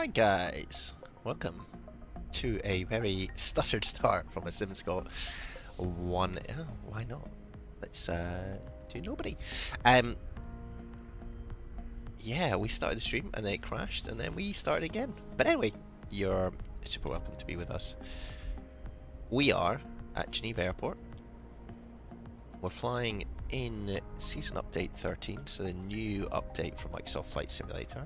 Hi guys, welcome to a very stuttered start from a SimScott 1. Oh, why not? Let's do nobody. Yeah, we started the stream and then it crashed and then we started again. But anyway, you're super welcome to be with us. We are at Geneva Airport. We're flying in Season Update 13, so the new update from Microsoft Flight Simulator.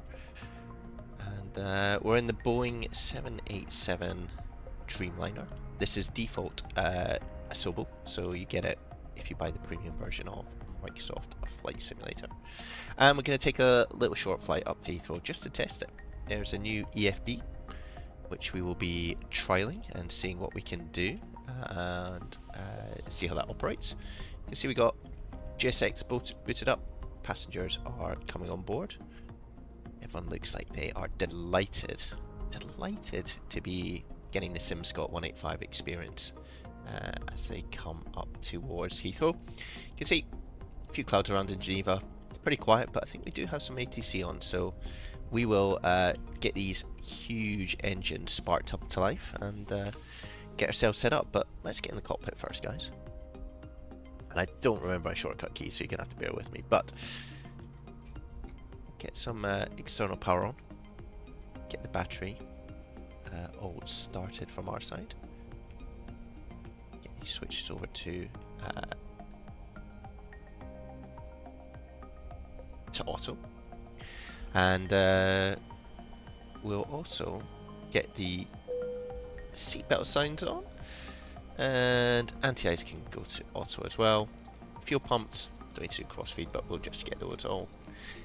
And we're in the Boeing 787 Dreamliner. This is default Asobo, so you get it if you buy the premium version of Microsoft Flight Simulator. And we're going to take a little short flight up to Heathrow just to test it. There's a new EFB, which we will be trialing and seeing what we can do and see how that operates. You can see we got GSX booted up. Passengers are coming on board. Everyone looks like they are delighted to be getting the SimScott 185 experience as they come up towards Heathrow. You can see a few clouds around in Geneva. It's pretty quiet, but I think we do have some ATC on, so we will get these huge engines sparked up to life and get ourselves set up. But let's get in the cockpit first, guys. And I don't remember my shortcut key, so you're gonna have to bear with me. But get some external power on, get the battery all started from our side, get these switches over to auto, and we'll also get the seatbelt signs on, and anti-ice can go to auto as well. Fuel pumps, don't need to do cross feed, but we'll just get those all.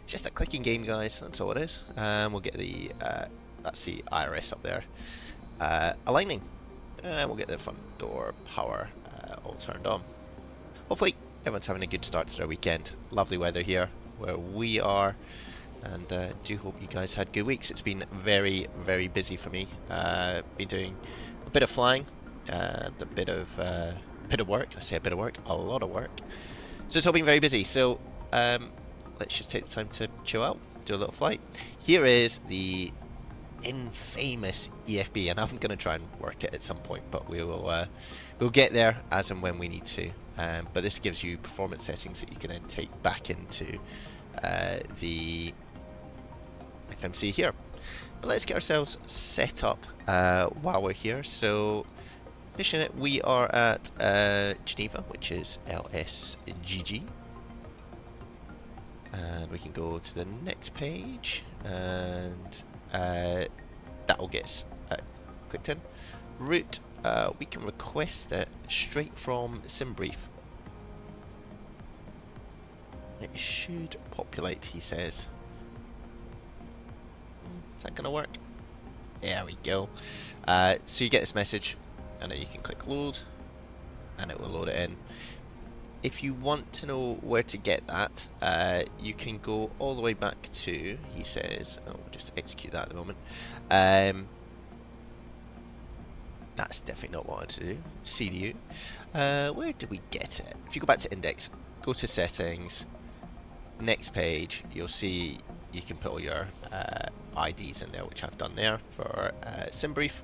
It's just a clicking game, guys, that's all it is. We'll get the that's the IRS up there aligning, and we'll get the front door power all turned on. Hopefully everyone's having a good start to their weekend. Lovely weather here where we are, and do hope you guys had good weeks. It's been very busy for me. Been doing a bit of flying and a bit of work. I say a bit of work, a lot of work, so it's all been very busy. So let's just take the time to chill out, do a little flight. Here is the infamous EFB, and I'm going to try and work it at some point, but we'll get there as and when we need to. But this gives you performance settings that you can then take back into the FMC here. But let's get ourselves set up while we're here. So mission, we are at Geneva, which is LSGG. And we can go to the next page, and that will get us clicked in. Route, we can request it straight from SimBrief. It should populate, he says. Is that going to work? There we go. So you get this message, and then you can click load, and it will load it in. If you want to know where to get that, you can go all the way back to, he says, oh, we'll just execute that at the moment. That's definitely not what I wanted to do. CDU. Where did we get it? If you go back to index, go to settings, next page, you'll see you can put all your IDs in there, which I've done there for SimBrief.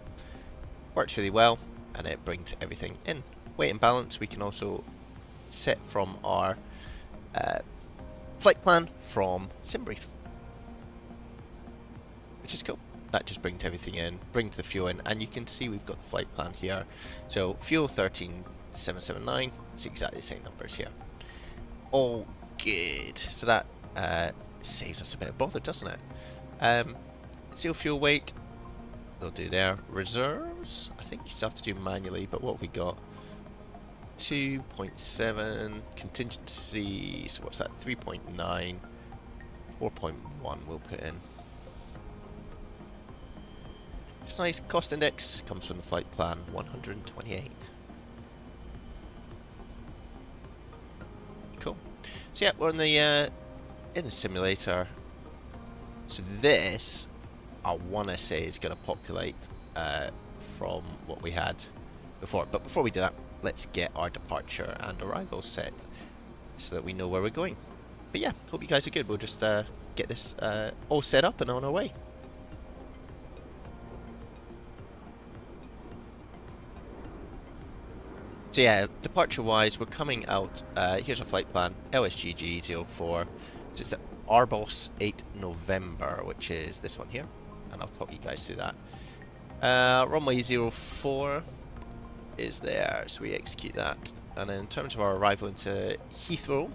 Works really well, and it brings everything in. Weight and balance, we can also set from our flight plan from SimBrief, which is cool. That just brings everything in, brings the fuel in, and you can see we've got the flight plan here. So fuel 13779, it's exactly the same numbers here. All good. So that saves us a bit of bother, doesn't it? Seal fuel weight, we'll do there. Reserves, I think you just have to do manually, but what have we got? 2.7 contingency, so what's that? 3.9, 4.1 we'll put in. It's nice. Cost index comes from the flight plan, 128. Cool. So yeah, we're in the simulator. So this, I want to say, is going to populate from what we had before. But before we do that, let's get our departure and arrival set so that we know where we're going. But yeah, hope you guys are good. We'll just get this all set up and on our way. So yeah, departure-wise, we're coming out. Here's our flight plan: LSGG04. So it's the Arbos 8 November, which is this one here, and I'll talk you guys through that. Runway 04 is there, so we execute that. And then in terms of our arrival into Heathrow,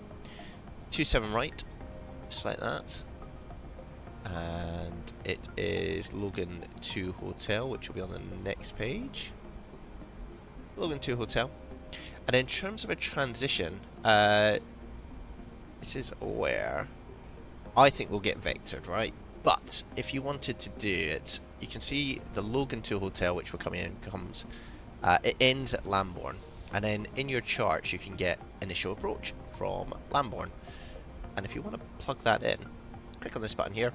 27 right, just like that. And it is Logan 2 Hotel, which will be on the next page. Logan 2 Hotel. And in terms of a transition, this is where I think we'll get vectored, right? But if you wanted to do it, you can see the Logan 2 Hotel, which we're coming in, comes. It ends at Lambourne, and then in your charts you can get initial approach from Lambourne. And if you want to plug that in, click on this button here,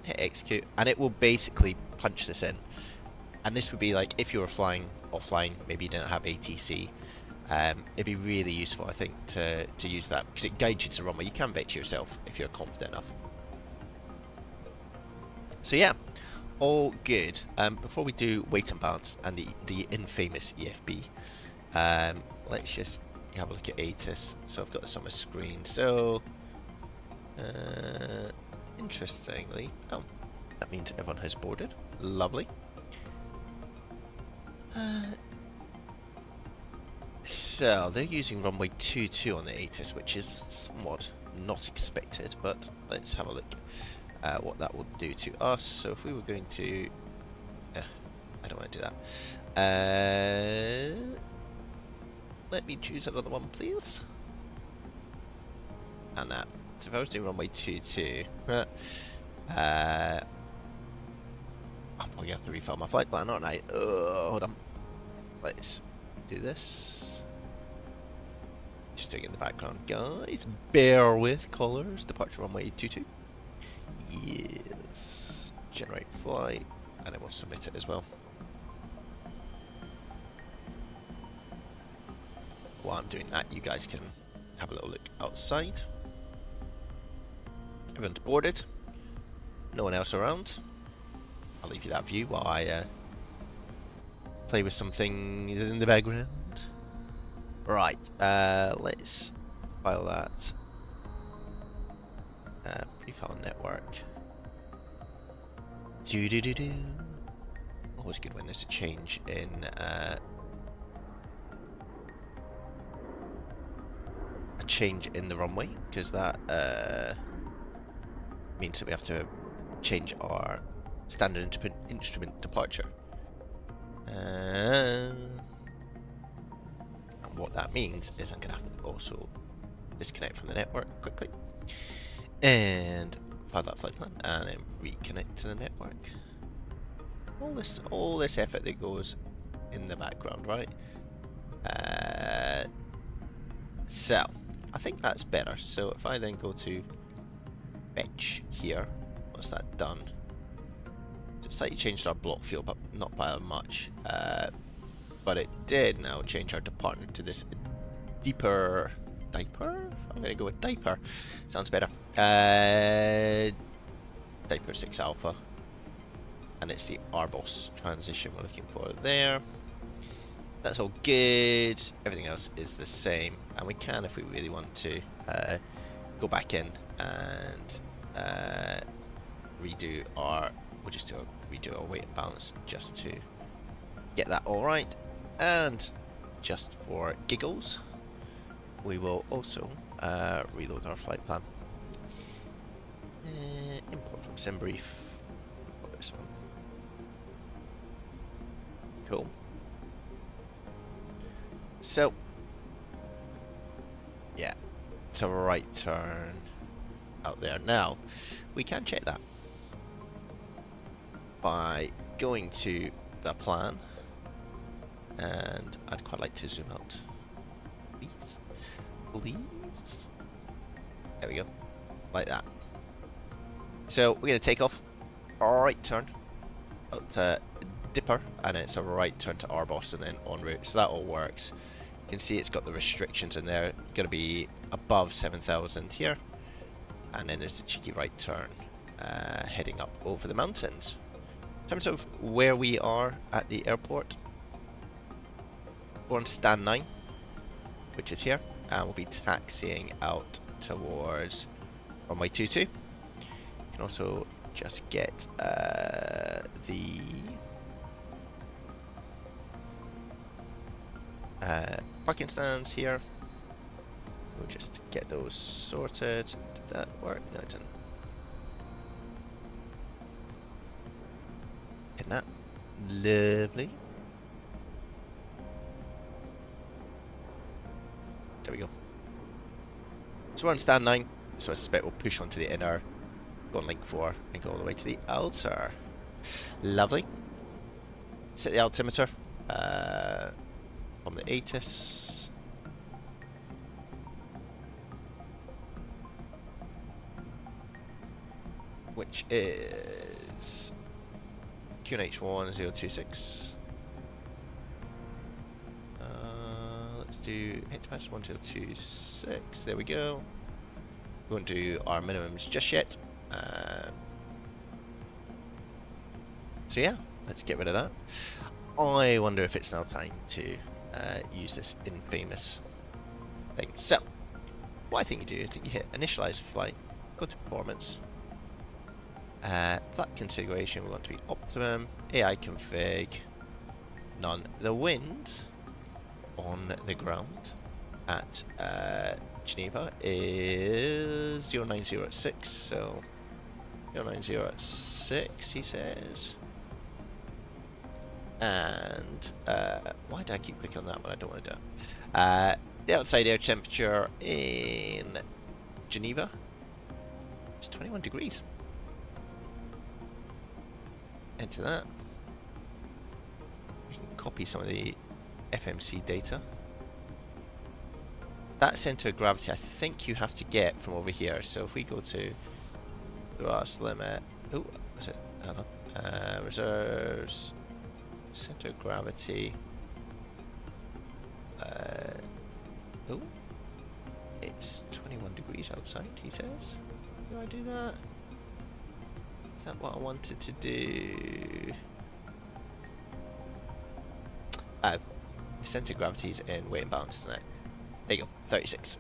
hit execute, and it will basically punch this in. And this would be like if you were flying offline, maybe you didn't have ATC. It'd be really useful, I think, to use that, because it guides you to the runway. You can vector yourself if you're confident enough. So yeah, all good. Before we do weight and balance and the infamous EFB, let's just have a look at ATIS. So I've got this on my screen. So interestingly, oh, that means everyone has boarded. Lovely. So they're using runway 22 on the ATIS, which is somewhat not expected, but let's have a look what that will do to us. So if we were going to, I don't want to do that. Let me choose another one, please. And that. So if I was doing runway 22, I'm probably going to have to refile my flight plan, aren't I? Hold on. Let's do this. Just doing it in the background, guys. Bear with colours. Departure runway 22. Yes. Generate flight, and then we'll submit it as well. While I'm doing that, you guys can have a little look outside. Everyone's boarded. No one else around. I'll leave you that view while I play with some things in the background. Right, let's file that. Prefile network. Do. Always good when there's a change in the runway, because that means that we have to change our standard instrument departure. And what that means is I'm going to have to also disconnect from the network quickly and file that flight plan and then reconnect to the network. All this effort that goes in the background, right? So I think that's better. So if I then go to fetch here, what's that done? Just slightly changed our block field, but not by much. But it did now change our department to this deeper diaper. I'm gonna go with diaper. Sounds better. Diaper 6 alpha, and it's the Arbos transition we're looking for there. That's all good. Everything else is the same, and we can, if we really want to, go back in and redo our. We'll just redo our weight and balance just to get that all right. And just for giggles, we will also reload our flight plan. Import from SimBrief. Import this one. Cool. So, yeah, it's a right turn out there. Now, we can check that by going to the plan, and I'd quite like to zoom out. Please. There we go. Like that. So we're going to take off, right turn out to Dipper, and it's a right turn to Arbos, and then en route. So that all works. You can see it's got the restrictions in there. Going to be above 7,000 here, and then there's a cheeky right turn heading up over the mountains. In terms of where we are at the airport, we're on stand 9. which is here, and we'll be taxiing out towards runway 22. You can also just get the parking stands here. We'll just get those sorted. Did that work? No, it didn't. Hitting that. Lovely. There we go. So we're on stand 9, so I suspect we'll push onto the inner, go on link 4, and go all the way to the outer. Lovely. Set the altimeter on the ATIS. Which is QNH1026. Let's do HMAS 1026. There we go. We won't do our minimums just yet. So yeah, let's get rid of that. I wonder if it's now time to use this infamous thing. So, what I think you do, I think you hit initialize flight, go to performance. Flight configuration, we want to be optimum, AI config, none. The wind on the ground at Geneva is 090 at 6, so 090 at 6 he says. And why did I keep clicking on that when I don't want to do it? The outside air temperature in Geneva is 21 degrees. Enter that. We can copy some of the FMC data. That center of gravity I think you have to get from over here. So if we go to the RAS limit, oh, what's it? Hold on. Reserves, center of gravity. Oh, it's 21 degrees outside, he says. Do I do that? Is that what I wanted to do? Oh, the center of gravity is in weight and balance, isn't it? There you go, 36.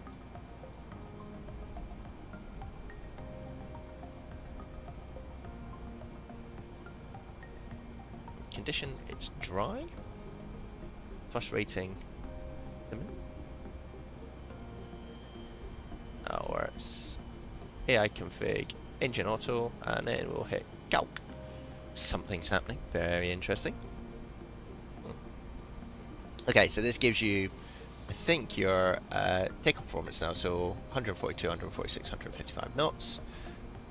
Condition, it's dry. First rating, hours. AI config, engine auto, and then we'll hit calc. Something's happening, very interesting. Okay, so this gives you, I think, your takeoff performance now. So 142, 146, 155 knots.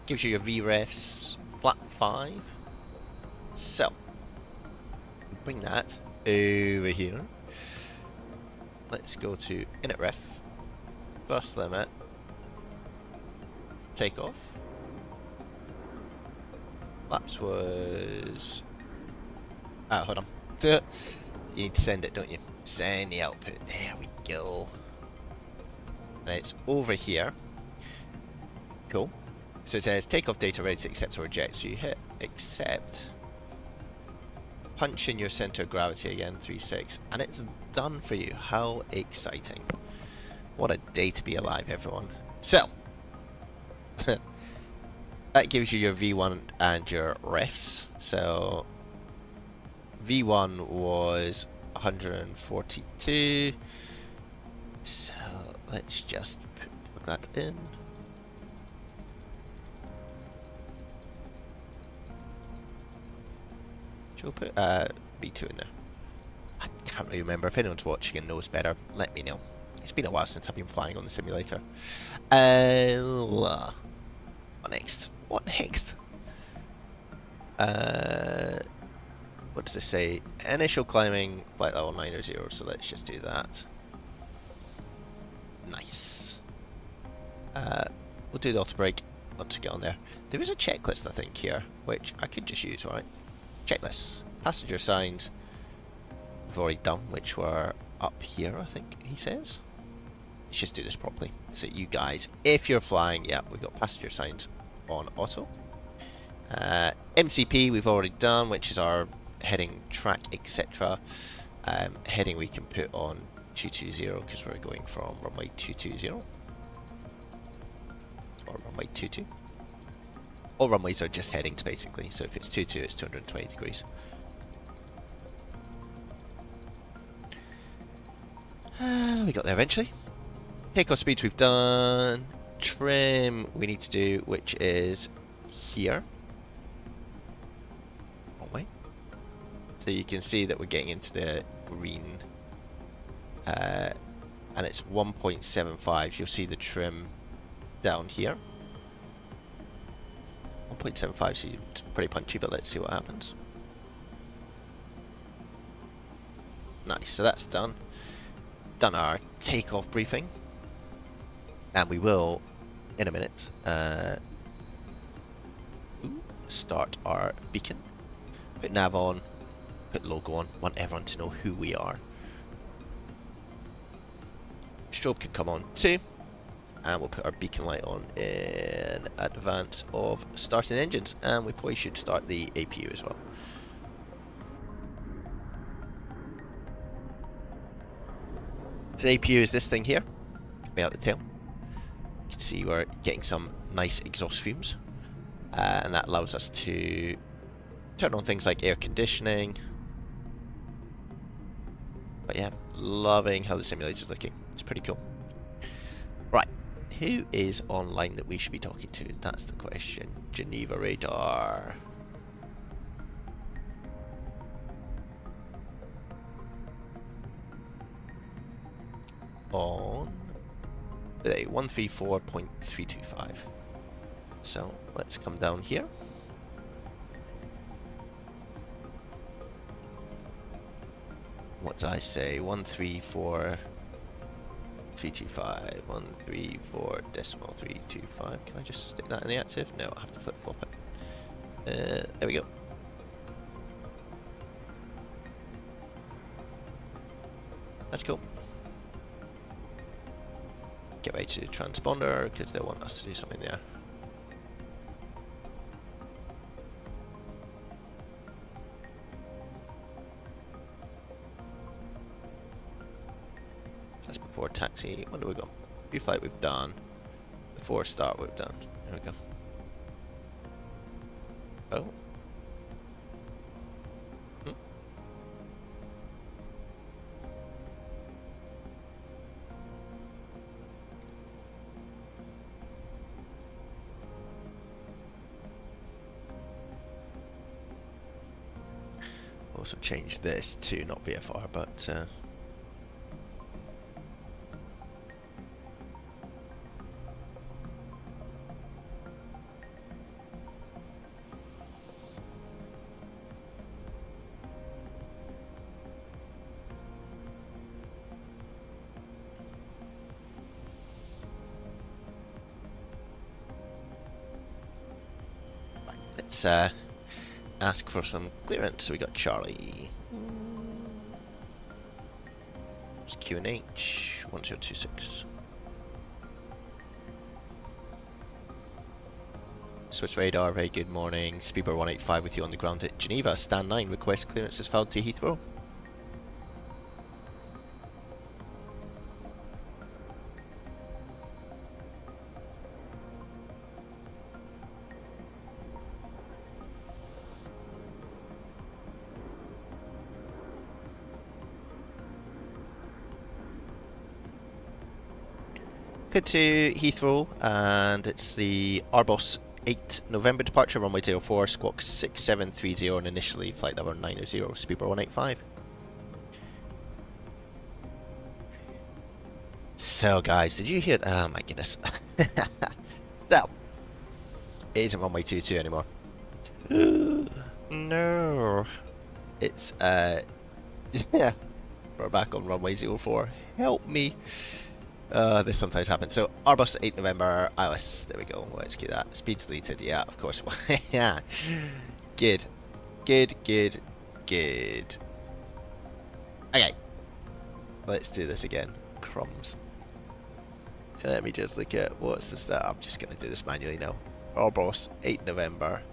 Gives you your VREFs, flat 5. So, bring that over here. Let's go to init ref, first limit, takeoff. Laps was... hold on. You need to send it, don't you? Send the output. There we go. And it's over here. Cool. So it says takeoff data ready to accept or reject. So you hit accept. Punch in your center of gravity again, 36, and it's done for you. How exciting. What a day to be alive, everyone. So, that gives you your V1 and your refs. So, V1 was 142. So, let's just plug that in. We'll put B2 in there. I can't really remember. If anyone's watching and knows better, let me know. It's been a while since I've been flying on the simulator. What next? What next? What does this say? Initial climbing, flight level 9 or 0, so let's just do that. Nice. We'll do the auto brake once we get on there. There is a checklist, I think, here, which I could just use, right? Checklist. Passenger signs we've already done, which were up here, I think he says. Let's just do this properly. So you guys, if you're flying, yeah, we've got passenger signs on auto. MCP we've already done, which is our heading track, etc. Heading we can put on 220 because we're going from runway 220 or runway 22. All runways are just headings basically, so if it's 22 it's 220 degrees. We got there eventually. Takeoff speeds we've done. Trim we need to do, which is here. Oh wait. So you can see that we're getting into the green. And it's 1.75. You'll see the trim down here. 1.75, so it's pretty punchy, but let's see what happens. Nice, so that's done. Done our takeoff briefing. And we will, in a minute, start our beacon. Put nav on, put logo on, want everyone to know who we are. Strobe can come on too. And we'll put our beacon light on in advance of starting engines. And we probably should start the APU as well. So the APU is this thing here, coming out the tail. You can see we're getting some nice exhaust fumes. And that allows us to turn on things like air conditioning. But yeah, loving how the simulator's looking. It's pretty cool. Right. Who is online that we should be talking to? That's the question. Geneva radar. On 134.325. So let's come down here. What did I say? 134.325. 134.325. Can I just stick that in the active? No, I have to flip flop it. There we go. That's cool. Get ready to do transponder because they'll want us to do something there. That's before taxi. When do we go? Pre-flight we've done. Before start we've done. There we go. Oh. Also change this to not VFR, but let's ask for some clearance. So we got Charlie. It's QNH 1026. Swiss radar, very good morning. Speedbird 185 with you on the ground at Geneva. Stand 9, request clearance is filed to Heathrow. Head to Heathrow, and it's the Airbus 8 November departure, runway 04, squawk 6730, and initially flight number 90, speedbird 185. So guys, did you hear that? Oh my goodness. So, it isn't runway 22 anymore. No. It's, yeah, we're back on runway 04. Help me. This sometimes happens. So, Airbus 8 November, iOS, there we go. Let's get that. Speed's deleted, yeah, of course. Yeah. Good. Good, good, good. Okay. Let's do this again. Crumbs. Let me just look at what's the stat. I'm just going to do this manually now. Airbus 8 November.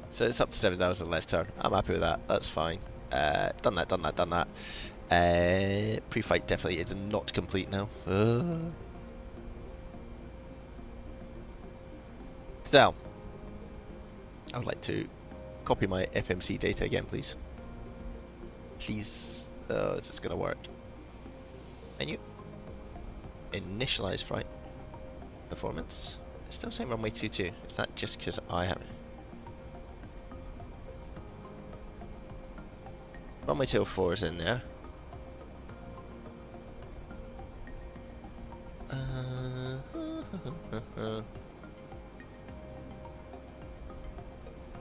So it's up to 7,000 left turn. I'm happy with that. That's fine. Done that, done that, done that. Pre-flight definitely is not complete now. So, I would like to copy my FMC data again, please. Please. Is this going to work? Menu. Initialize flight. Performance. It's still saying runway 22. Is that just because I have it? Runway 204 is in there.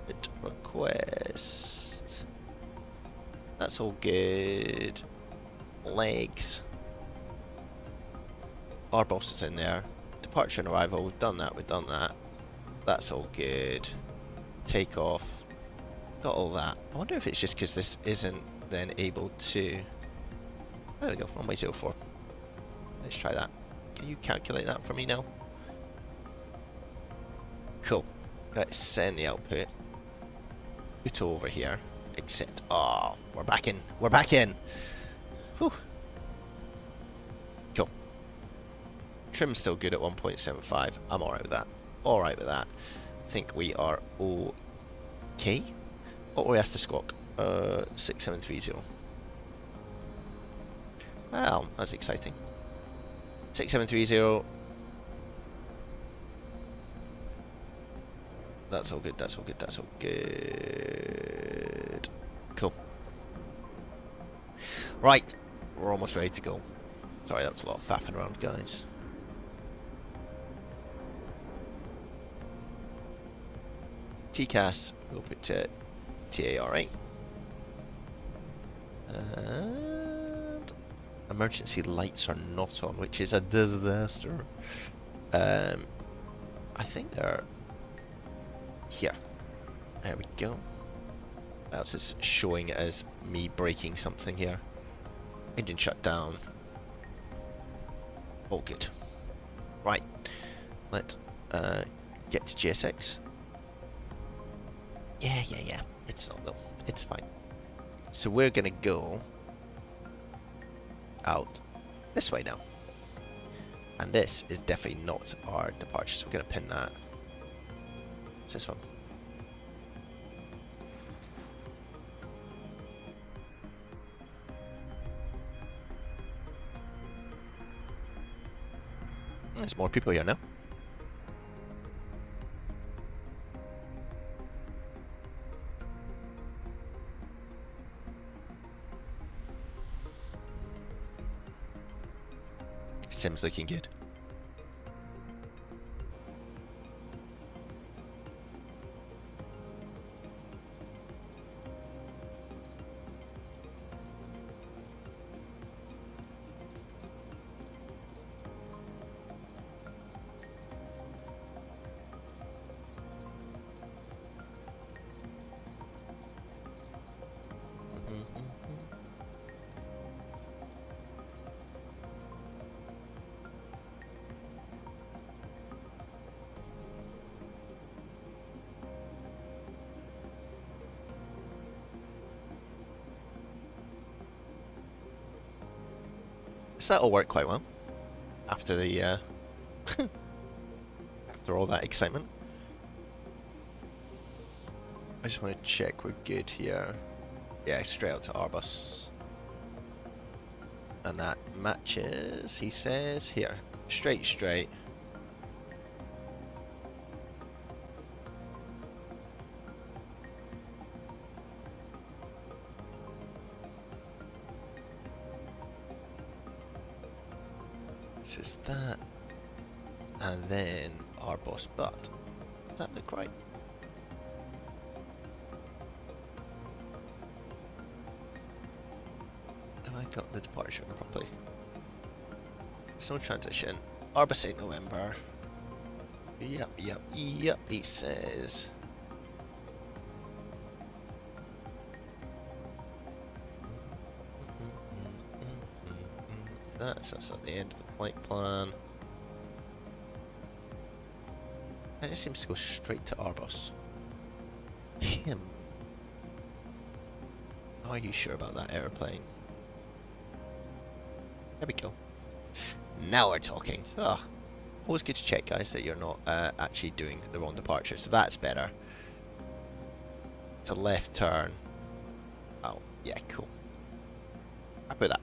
Bit request. That's all good. Legs. Our boss is in there. Departure and arrival. We've done that. We've done that. That's all good. Takeoff. Got all that. I wonder if it's just because this isn't then able to. There we go. Runway 04. Let's try that. Can you calculate that for me now? Cool. Let's send the output. Put over here. Accept. Oh, we're back in. We're back in. Whew. Cool. Trim's still good at 1.75. I'm alright with that. Alright with that. I think we are okay. What were we asked to squawk? 6730. Wow, that's exciting. 6730. That's all good, that's all good, that's all good. Cool. Right, we're almost ready to go. Sorry, that was a lot of faffing around, guys. TCAS, we'll put to TAR8. And emergency lights are not on, which is a disaster. I think they're here. There we go. That's just showing it as me breaking something here. Engine shut down. All good. Right. Let's get to GSX. Yeah. It's not though. It's fine. So we're gonna go out this way now. And this is definitely not our departure, so we're gonna pin that. What's this one? There's more people here now. Sim's looking good. So that'll work quite well after the after all that excitement. I just want to check we're good here. Yeah, straight out to Arbus. And that matches, he says, here. Straight. This is that. And then our boss butt. Does that look right? Have I got the departure properly? There's no transition. Arbus 8 November. Yep, he says. That's at the end of the flight plan. It just seems to go straight to Arbus. Him. Are you sure about that airplane? There we go. Now we're talking. Oh, always good to check, guys, that you're not actually doing the wrong departure. So that's better. It's a left turn. Oh, yeah, cool. Happy with that.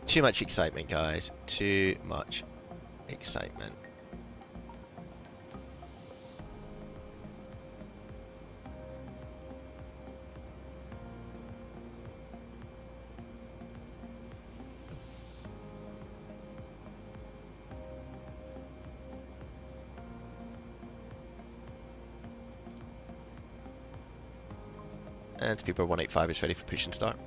Too much excitement, guys. Too much excitement. And Speedboard 185 is ready for push and start.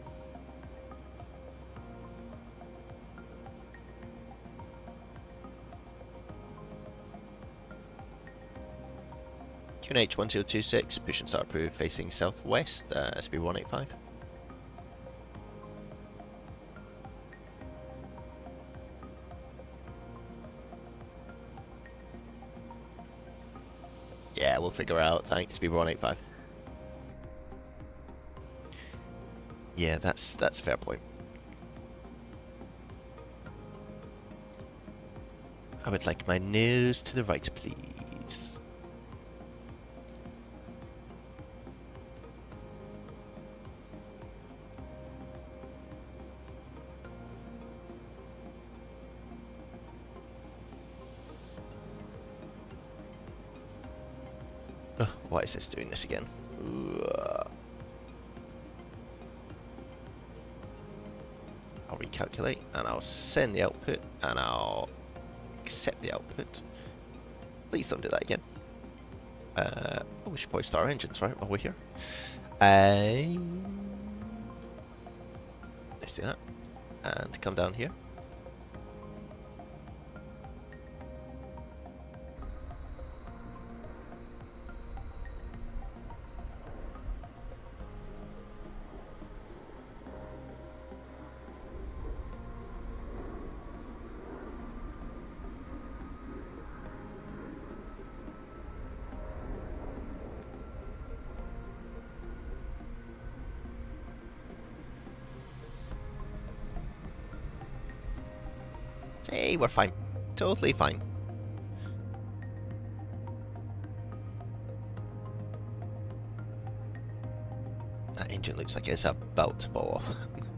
QNH 1026, push and start approved, facing southwest, speed 185. Yeah, we'll figure out, thanks, speed 185. Yeah, that's a fair point. I would like my nose to the right, please. Ugh, why is this doing this again? I'll recalculate and I'll send the output and I'll accept the output. Please don't do that again. Oh, we should probably start our engines, right, while we're here. Let's do that. And come down here. Hey, we're fine. Totally fine. That engine looks like it's about to fall off.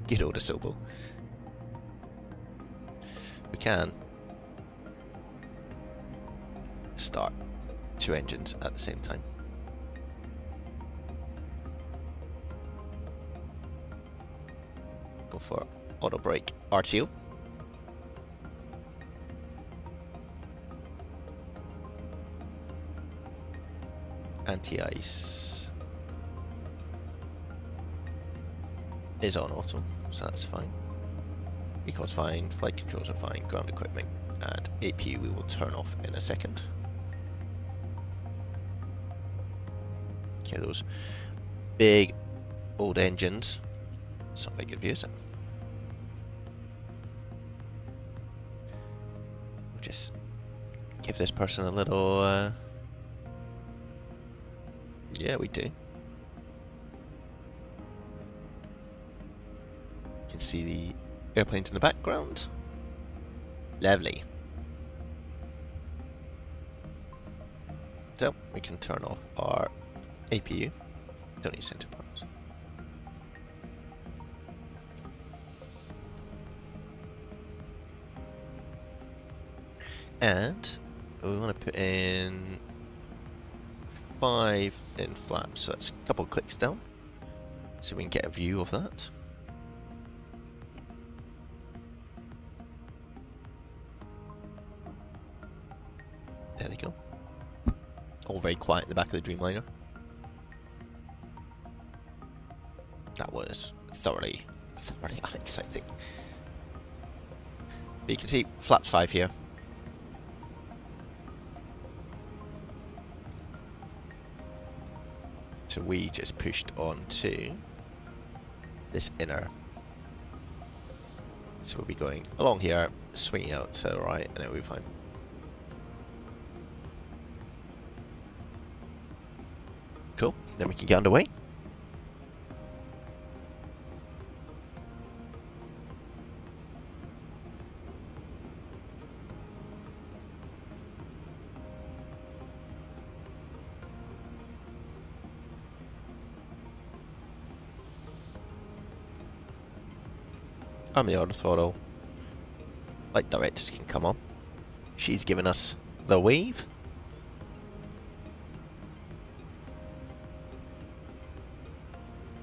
Get old Asobo. We can start two engines at the same time. Go for auto brake RTO. Anti-ice is on auto, so that's fine. Recall's fine, flight controls are fine, ground equipment and APU we will turn off in a second. Okay, those big old engines, it's not very good view, is it? We'll just give this person a little yeah, we do. You can see the airplanes in the background. Lovely. So, we can turn off our APU. Don't need center parts. And we want to put in 5 in flaps, so that's a couple of clicks down, so we can get a view of that. There they go. All very quiet in the back of the Dreamliner. That was thoroughly unexciting. But you can see flaps 5 here. So we just pushed on to this inner. So we'll be going along here, swinging out to the right, and then we'll be fine. Cool. Then we can get underway. I'm the orthogonal. Light directors can come on. She's given us the wave.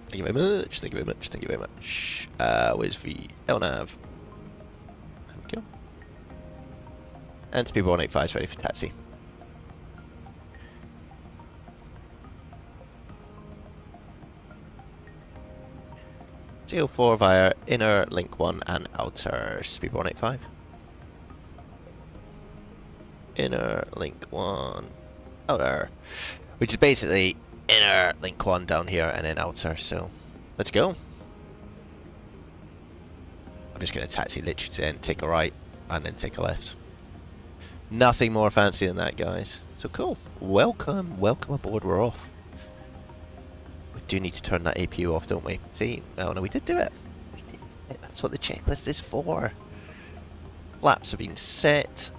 Thank you very much, thank you very much, thank you very much. Where's the LNAV? There we go. And Speedball 185 is ready for taxi. CO4 via inner link 1 and outer Speedball 185. Inner link 1, outer. Which is basically inner link 1 down here and then outer, so let's go. I'm just going to taxi literally to then take a right and then take a left. Nothing more fancy than that, guys. So cool. Welcome, welcome aboard, we're off. We do need to turn that APU off, don't we? See? Oh no, we did do it. We did do it. That's what the checklist is for. Flaps have been set.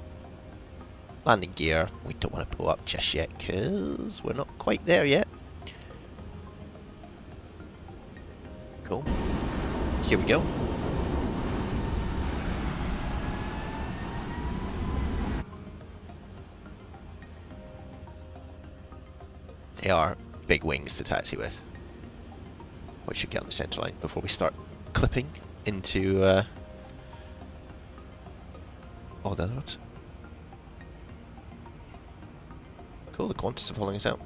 Landing gear, we don't want to pull up just yet because we're not quite there yet. Cool. Here we go. They are big wings to taxi with. We should get on the centre line before we start clipping into all the other ones. Cool, the Qantas are following us out.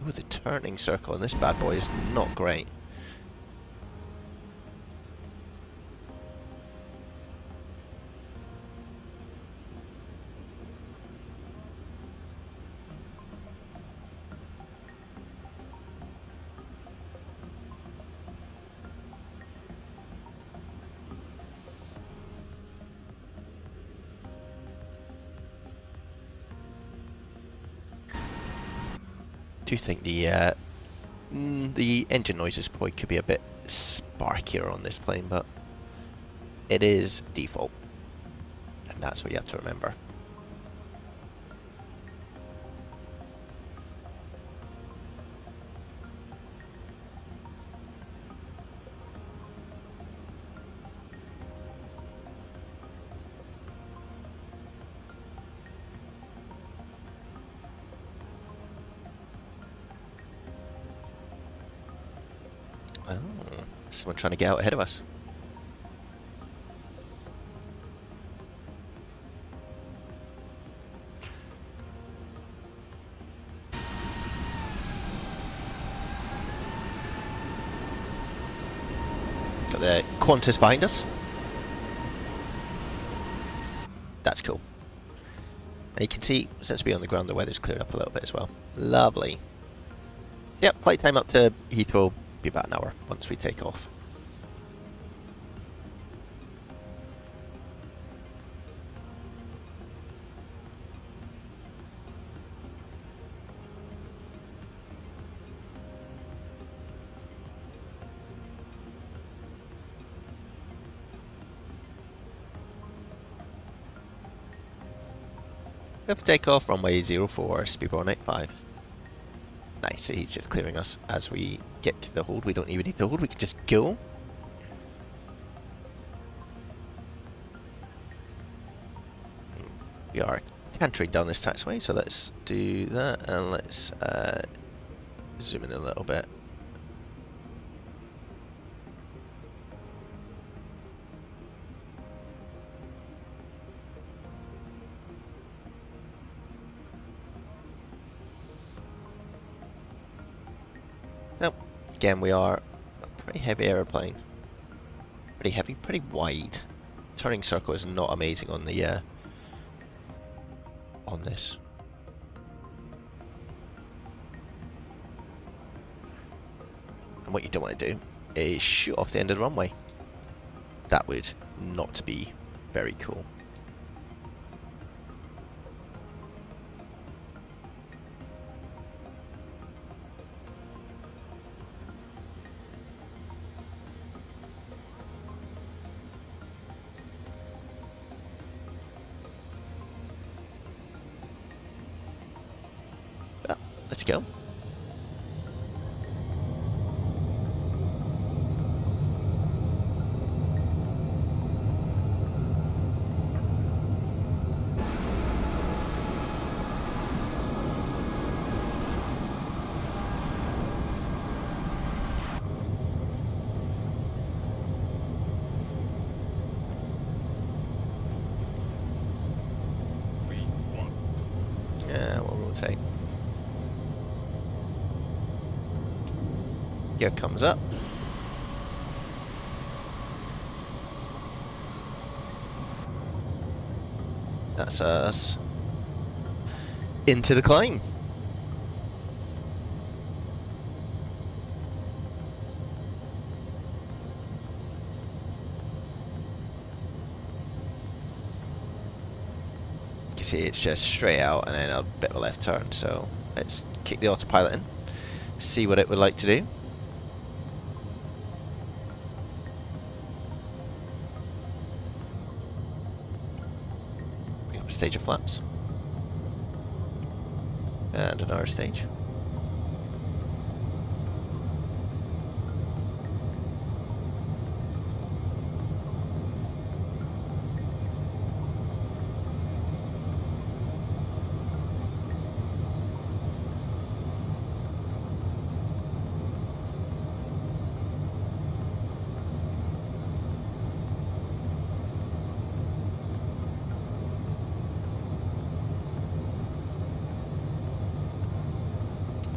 Ooh, the turning circle in this bad boy is not great. I do think the engine noises probably could be a bit sparkier on this plane, but it is default, and that's what you have to remember. Oh, someone trying to get out ahead of us. Got the Qantas behind us. That's cool. And you can see, since we're on the ground, the weather's cleared up a little bit as well. Lovely. Yep, flight time up to Heathrow. Be about an hour once we take off. We have takeoff, runway 04, Speedball 185. Nice, so he's just clearing us as we get to the hold. We don't even need to hold, we can just go. We are cantering down this taxiway, so let's do that, and let's zoom in a little bit. Now, again, we are a pretty heavy aeroplane. Pretty heavy, pretty wide. Turning circle is not amazing on the on this. And what you don't want to do is shoot off the end of the runway. That would not be very cool. let's go. We'll rotate. Gear comes up. That's us into the climb. You can see it's just straight out and then a bit of a left turn, so let's kick the autopilot in, see what it would like to do. We have a stage of flaps. And another stage.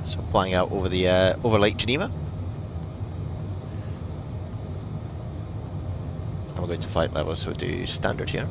So flying out over the over Lake Geneva, and we're going to flight level, so do standard here.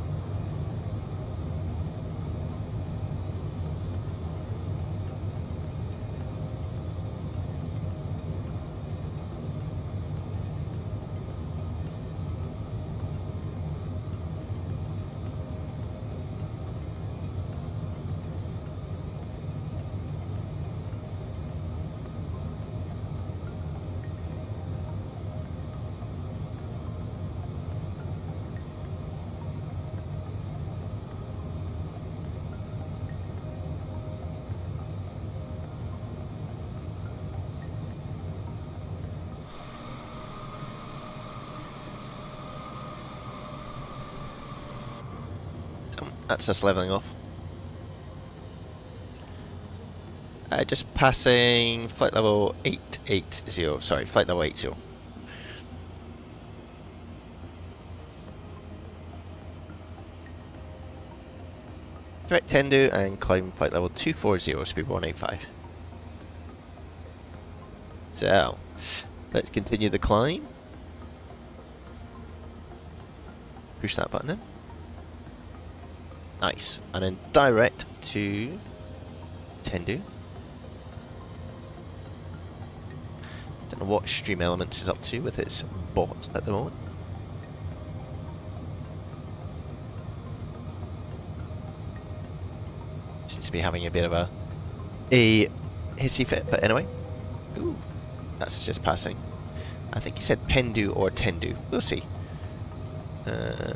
That's us leveling off. Just passing flight level 880. Sorry, flight level 80. Direct Tendu and climb flight level 240, speed 185. So, let's continue the climb. Push that button in. Nice. And then direct to Tendu. Don't know what Stream Elements is up to with its bot at the moment. Seems to be having a bit of a hissy fit, but anyway. Ooh, that's just passing. I think he said Pendu or Tendu. We'll see. It's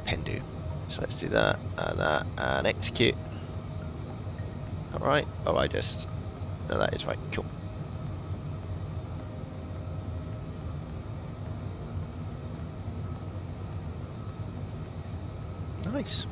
Pendu. So let's do that, and execute. Alright. Oh, no, that is right. Cool. Nice.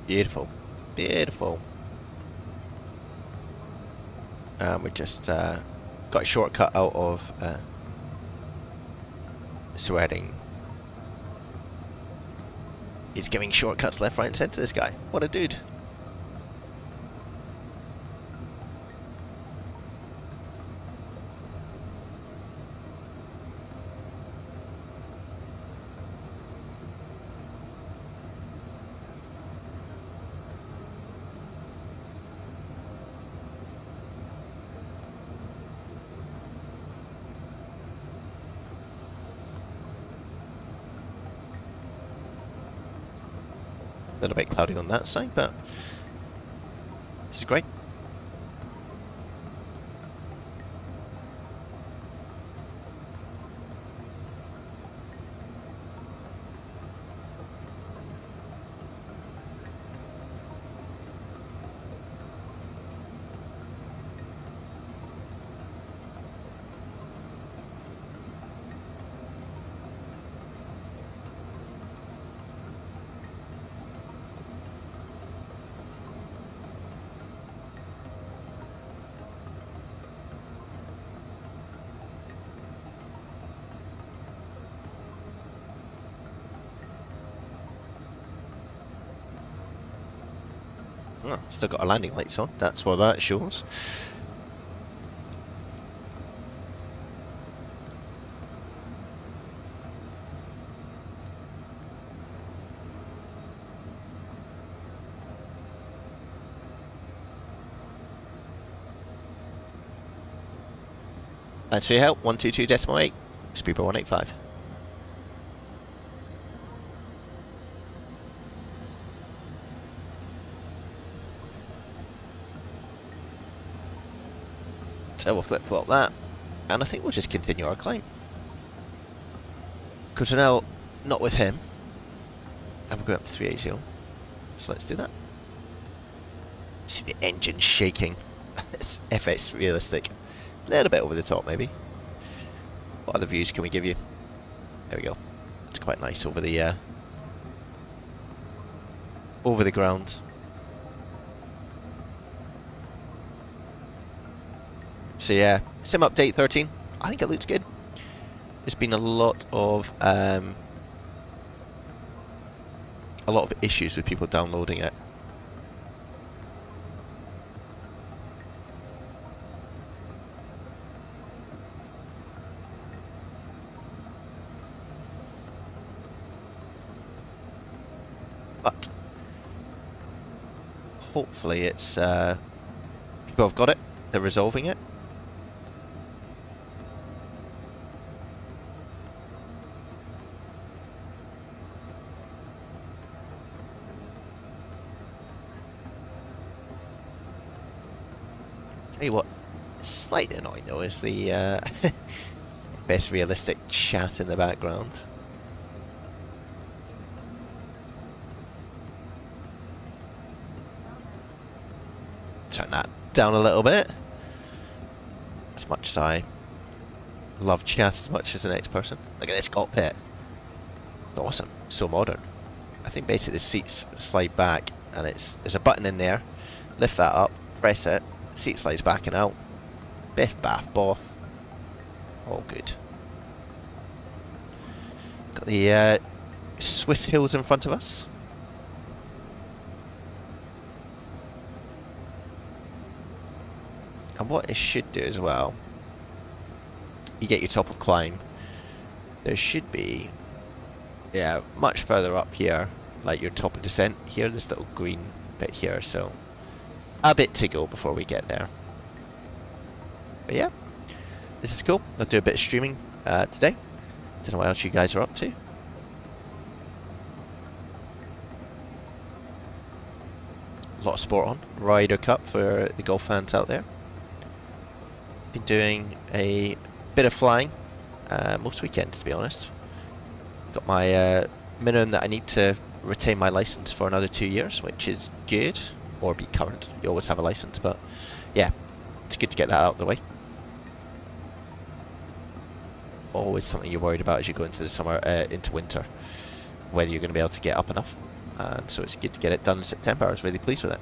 Beautiful. Beautiful. We just got a shortcut out of sweating. He's giving shortcuts left, right and centre, this guy. What a dude. A little bit cloudy on that side, but this is great. Oh, still got our landing lights on, that's what that shows. Thanks for your help, 122.8, Speedball 185. So we'll flip-flop that, and I think we'll just continue our climb. Because we're now not with him, and we're going up to 380, so let's do that. See the engine shaking. It's FX realistic. A little bit over the top, maybe. What other views can we give you? There we go. It's quite nice over the ground. So yeah, Sim Update 13. I think it looks good. There's been a lot of issues with people downloading it. But hopefully it's people have got it. They're resolving it. Tell you what, slightly annoying though is the best realistic chat in the background. Turn that down a little bit. As much as I love chat as much as the next person. Look at this cockpit. It's awesome. So modern. I think basically the seats slide back and there's a button in there. Lift that up, press it. Seat slides back and out. Biff, baff, boff. All good. Got the Swiss hills in front of us. And what it should do as well, you get your top of climb. There should be, yeah, much further up here, like your top of descent here, this little green bit here, so a bit to go before we get there. But yeah, this is cool. I'll do a bit of streaming today. Don't know what else you guys are up to. A lot of sport on. Ryder Cup for the golf fans out there. Been doing a bit of flying most weekends, to be honest. Got my minimum that I need to retain my license for another 2 years, which is good. Or be current. You always have a license, but yeah, it's good to get that out of the way. Always something you're worried about as you go into the summer, into winter, whether you're going to be able to get up enough. and so it's good to get it done in September. I was really pleased with it.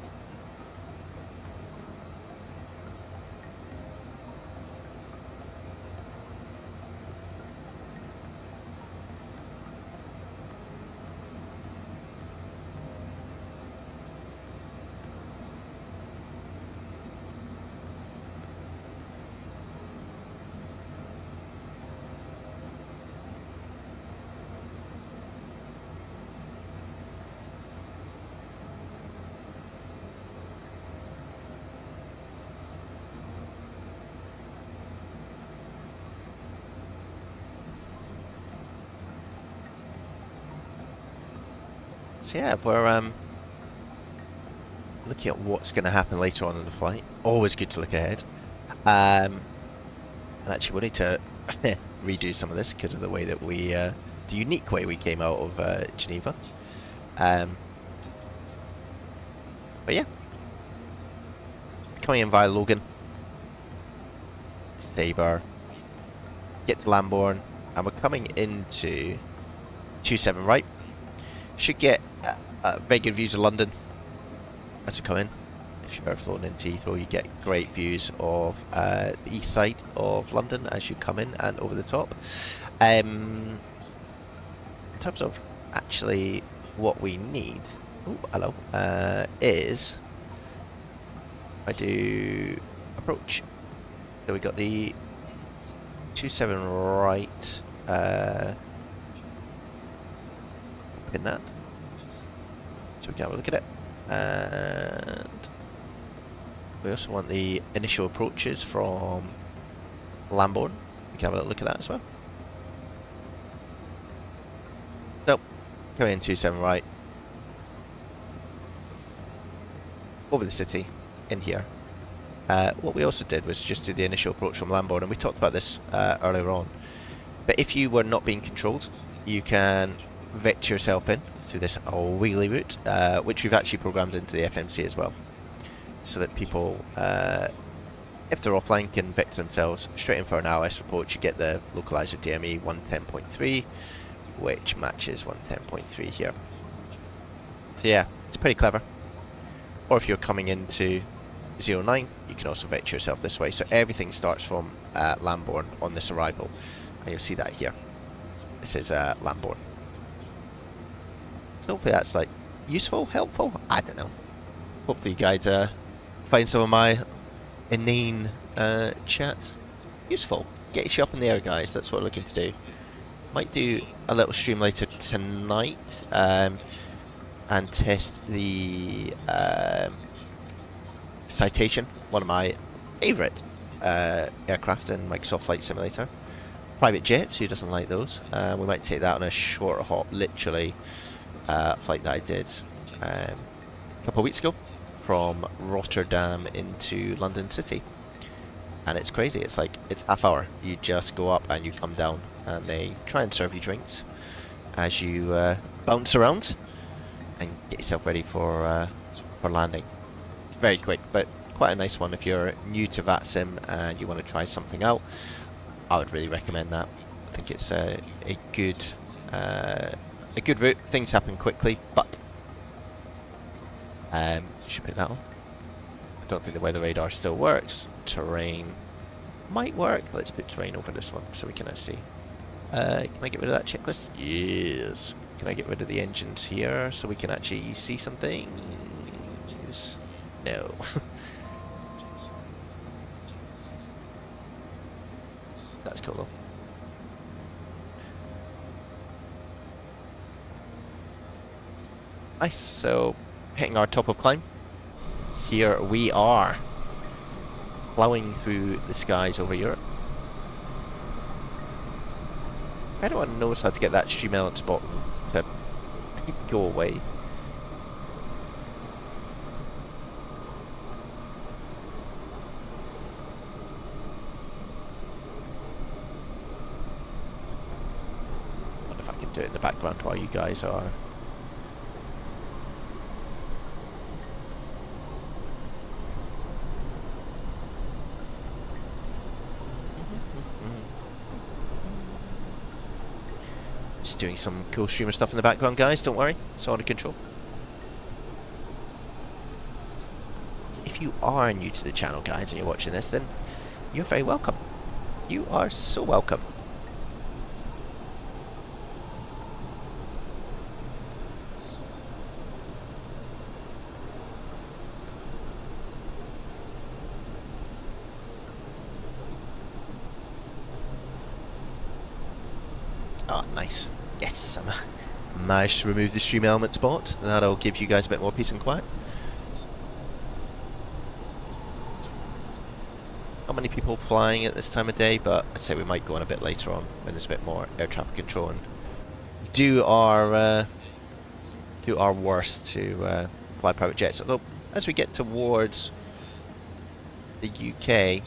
So yeah, we're looking at what's going to happen later on in the flight. Always good to look ahead. And actually, we need to redo some of this because of the way that we, the unique way we came out of Geneva. But yeah, coming in via Logan, Sabre, get to Lambourne, and we're coming into 27 right. Should get very good views of London as we come in. If you've ever flown into Heathrow, you get great views of the east side of London as you come in and over the top. In terms of actually what we need, is I do approach. So we got the 27 right. In that, so we can have a look at it, and we also want the initial approaches from Lambourne. We can have a look at that as well. So, coming in 27 right, over the city, in here. What we also did was just do the initial approach from Lambourne, and we talked about this earlier on. But if you were not being controlled, you can vector yourself in through this wheelie route, which we've actually programmed into the FMC as well, so that people, if they're offline, can vector themselves straight in for an iOS report. You get the localizer DME 110.3, which matches 110.3 here. So yeah, it's pretty clever. Or if you're coming into 09, you can also vector yourself this way. So everything starts from Lambourne on this arrival, and you'll see that here. This is Lambourne. Hopefully that's like useful, helpful. I don't know. Hopefully you guys find some of my inane chat useful. Get you up in the air, guys. That's what we're looking to do. Might do a little stream later tonight and test the Citation, one of my favourite aircraft in Microsoft Flight Simulator. Private jets, who doesn't like those? We might take that on a short hop, literally. Flight that I did a couple of weeks ago from Rotterdam into London City, and it's crazy. It's like, it's half hour. You just go up and you come down, and they try and serve you drinks as you bounce around and get yourself ready for landing. It's very quick, but quite a nice one if you're new to Vatsim and you want to try something out. I would really recommend that. I think it's a good route. Things happen quickly, but should put that on. I don't think the weather radar still works. Terrain might work. Let's put terrain over this one so we can see. Can I get rid of that checklist? Yes. Can I get rid of the engines here so we can actually see some things? No. That's cool though. Nice. So, hitting our top of climb. Here we are, plowing through the skies over Europe. If anyone knows how to get that stream elements button to go away. I wonder if I can do it in the background while you guys are. Just doing some cool streamer stuff in the background, guys. Don't worry, it's all under control. if you are new to the channel, guys, and you're watching this, then you're very welcome. You are so welcome. Oh, nice. Yes, I managed to remove the stream element spot. That'll give you guys a bit more peace and quiet. Not many people flying at this time of day, but I'd say we might go on a bit later on when there's a bit more air traffic control and do our worst to fly private jets. Although as we get towards the UK,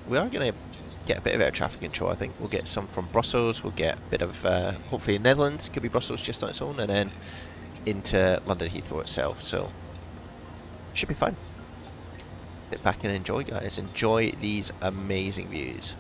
we are going to get a bit of air traffic control. I think we'll get some from Brussels, we'll get a bit of hopefully Netherlands, could be Brussels just on its own, and then into London Heathrow itself, so should be fun. Sit back and enjoy, guys. Enjoy these amazing views.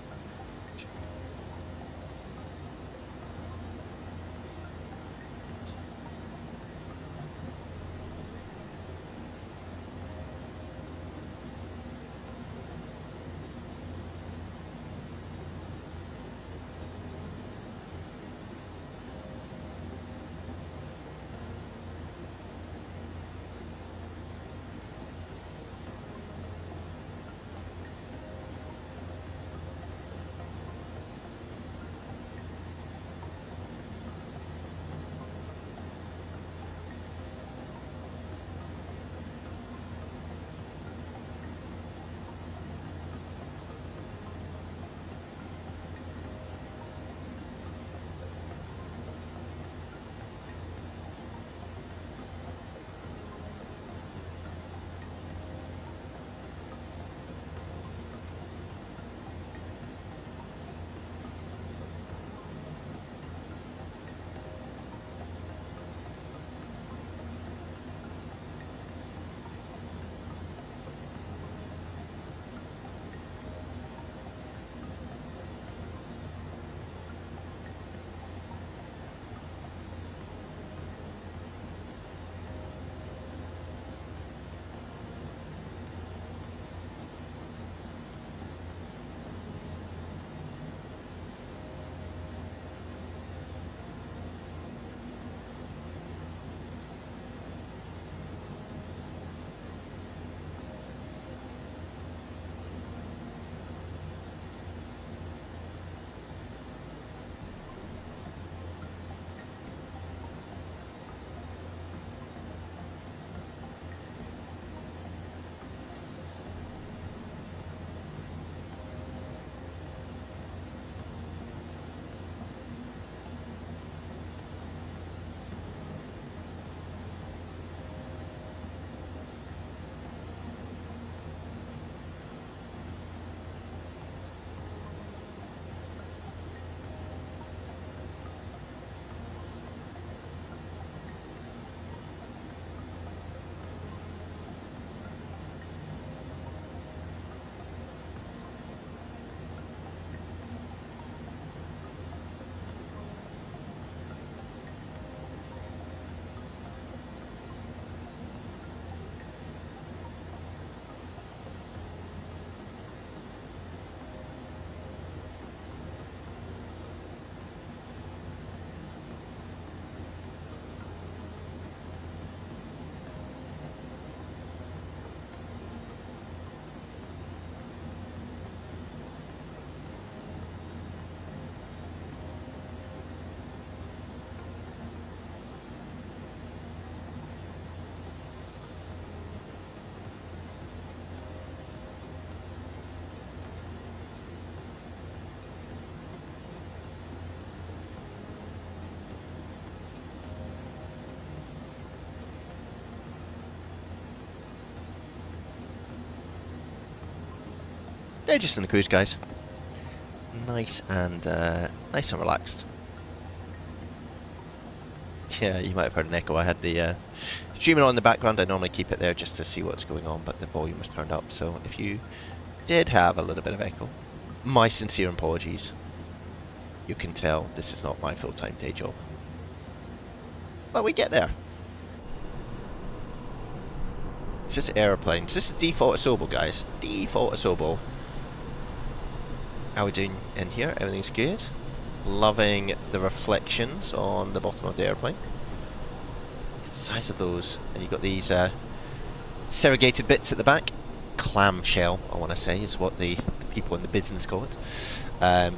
Yeah, just in the cruise, guys. Nice and relaxed. Yeah, you might have heard an echo. I had the streamer on in the background. I normally keep it there just to see what's going on, but the volume was turned up. So if you did have a little bit of echo, my sincere apologies. You can tell this is not my full-time day job. But we get there. It's just airplanes. This is default Asobo, guys. Default Asobo. How are we doing in here? Everything's good. Loving the reflections on the bottom of the airplane. The size of those. And you've got these serrated bits at the back. Clamshell, I want to say, is what the people in the business call it. Yeah,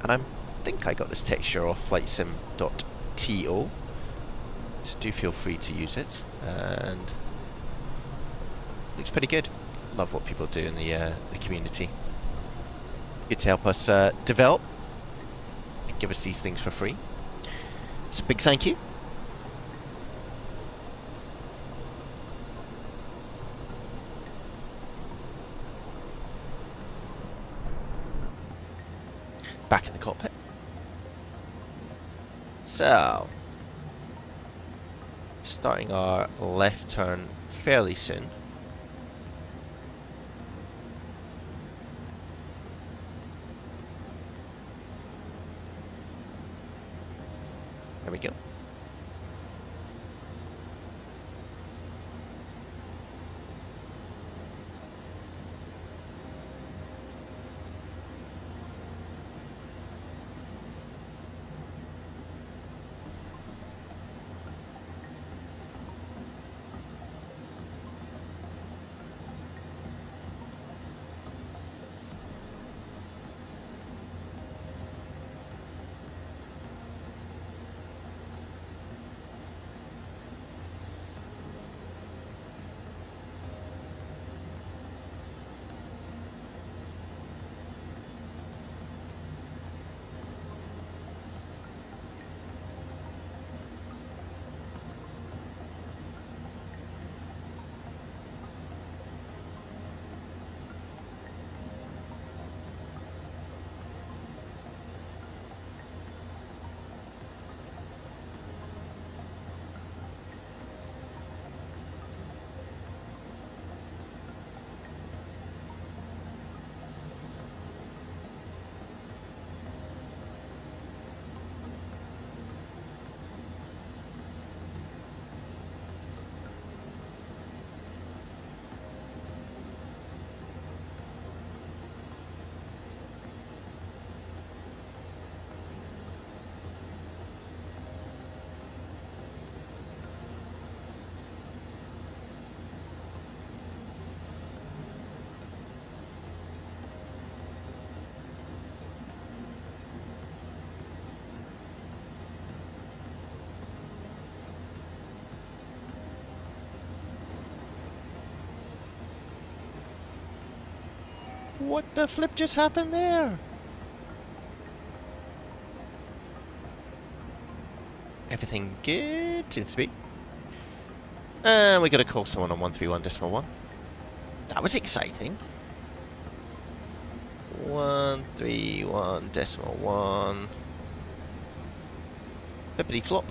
and I think I got this texture off flightsim.to, so do feel free to use it, and looks pretty good. Love what people do in the community. Good to help us develop and give us these things for free. So big thank you. Back in the cockpit. So, starting our left turn fairly soon. There we go. What the flip just happened there? Everything good? Seems to be. And we got to call someone on 131.1. That was exciting. 131.1. Flippity flop.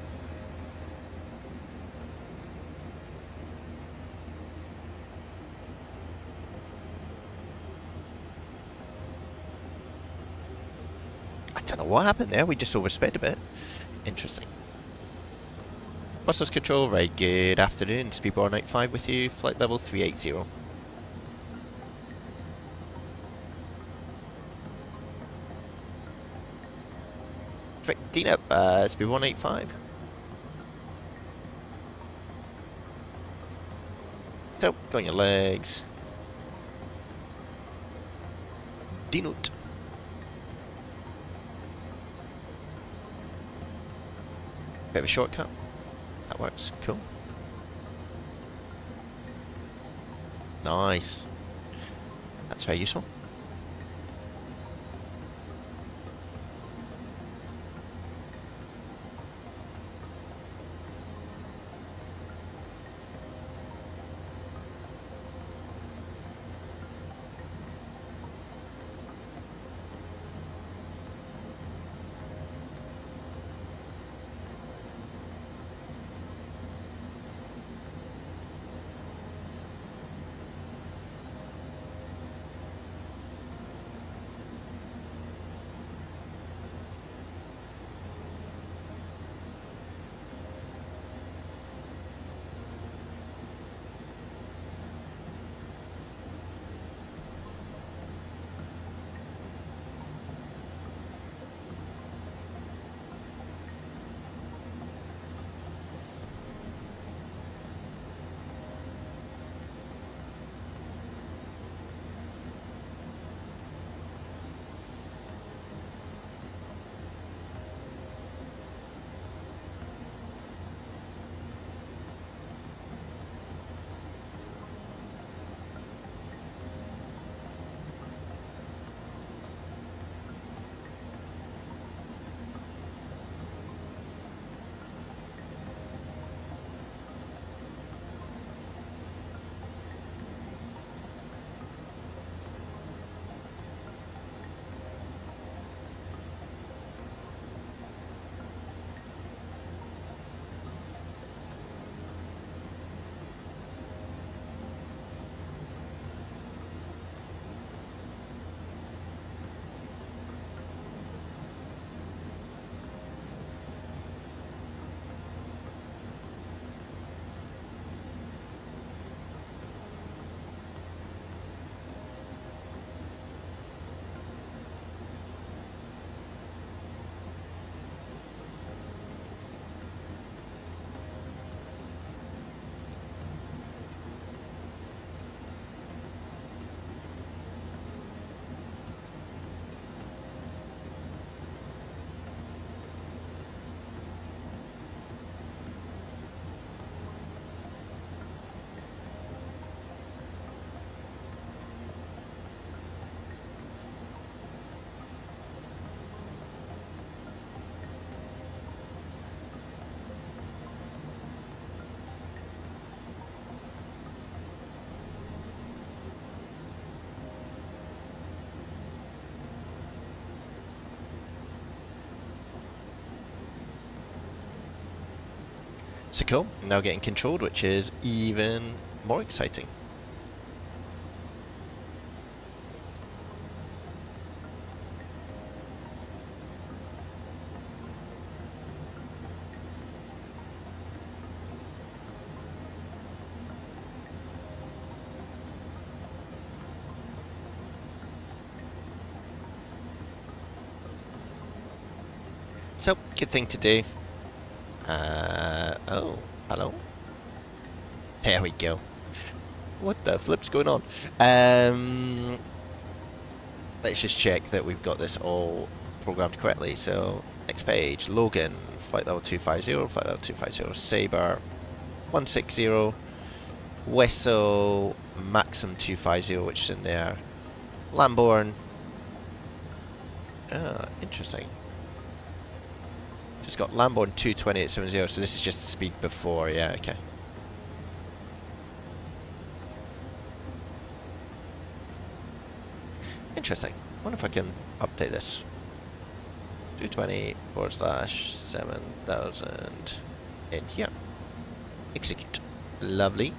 I don't know what happened there. We just oversped a bit. Interesting. Buses control, right, good afternoon. Speedboard 95 with you, flight level 380. Frick, Dina, speed 185. So, go on your legs. Dinut. Bit of a shortcut. That works. Cool. Nice. That's very useful. So cool, now getting controlled, which is even more exciting. So, good thing to do. Oh, hello. There we go. What the flip's going on? Let's just check that we've got this all programmed correctly. So, next page, Logan, flight level 250, flight level 250, Sabre, 160, Wesso, Maxim 250, which is in there, Lamborn. Ah, interesting. Just got Lamborn 22870, so this is just the speed before, yeah, okay. Interesting. Wonder if I can update this. 220/7000 in here. Execute. Lovely.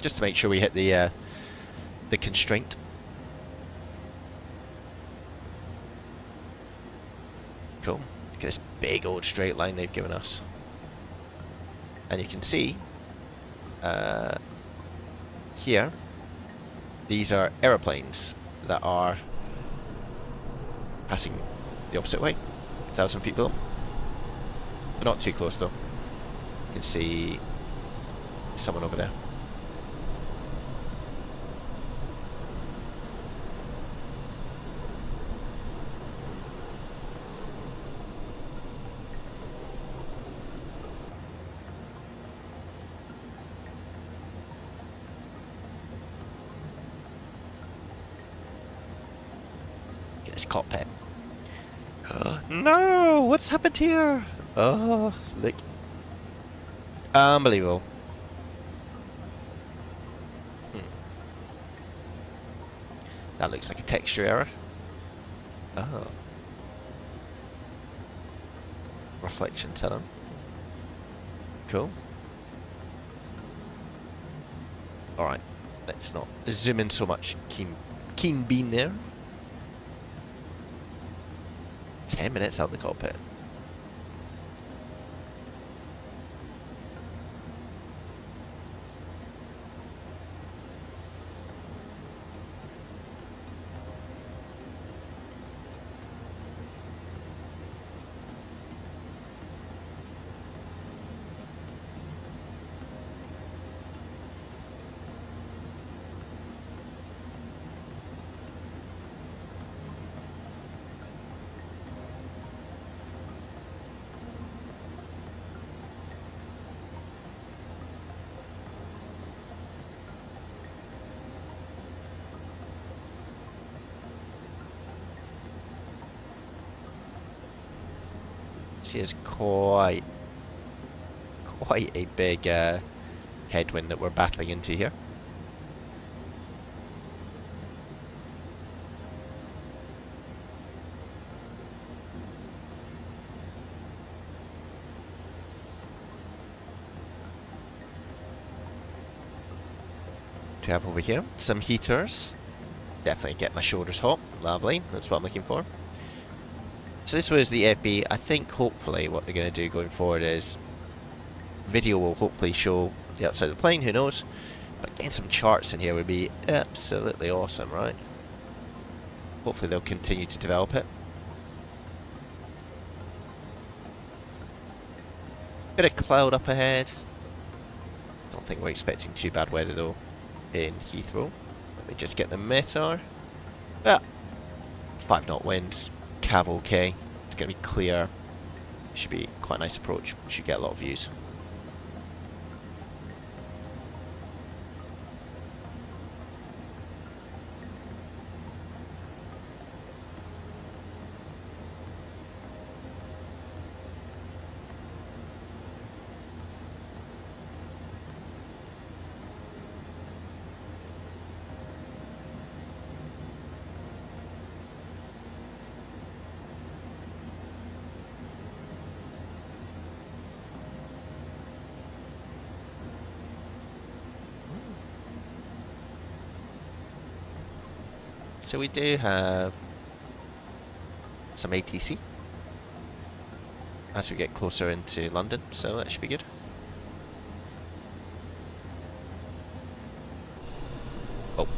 Just to make sure we hit the constraint. Cool. Look at this big old straight line they've given us. And you can see here, these are aeroplanes that are passing the opposite way, 1,000 feet below. They're not too close though. You can see someone over there. This cockpit. No! What's happened here? Oh, look. Unbelievable. That looks like a texture error. Oh. Reflection tell him. Cool. Alright. Let's not zoom in so much. Keen bean there. 10 minutes out of the cockpit. Is quite a big headwind that we're battling into here. To have over here some heaters. Definitely get my shoulders hot. Lovely. That's what I'm looking for. So this was the FB. I think hopefully what they're going to do going forward is video will hopefully show the outside of the plane, who knows, but getting some charts in here would be absolutely awesome, right? Hopefully they'll continue to develop it. Bit of cloud up ahead. Don't think we're expecting too bad weather though in Heathrow. Let me just get the METAR. Yeah, 5 knot winds. Cav okay. It's going to be clear. Should be quite a nice approach. Should get a lot of views. So we do have some ATC as we get closer into London, so that should be good. Oh.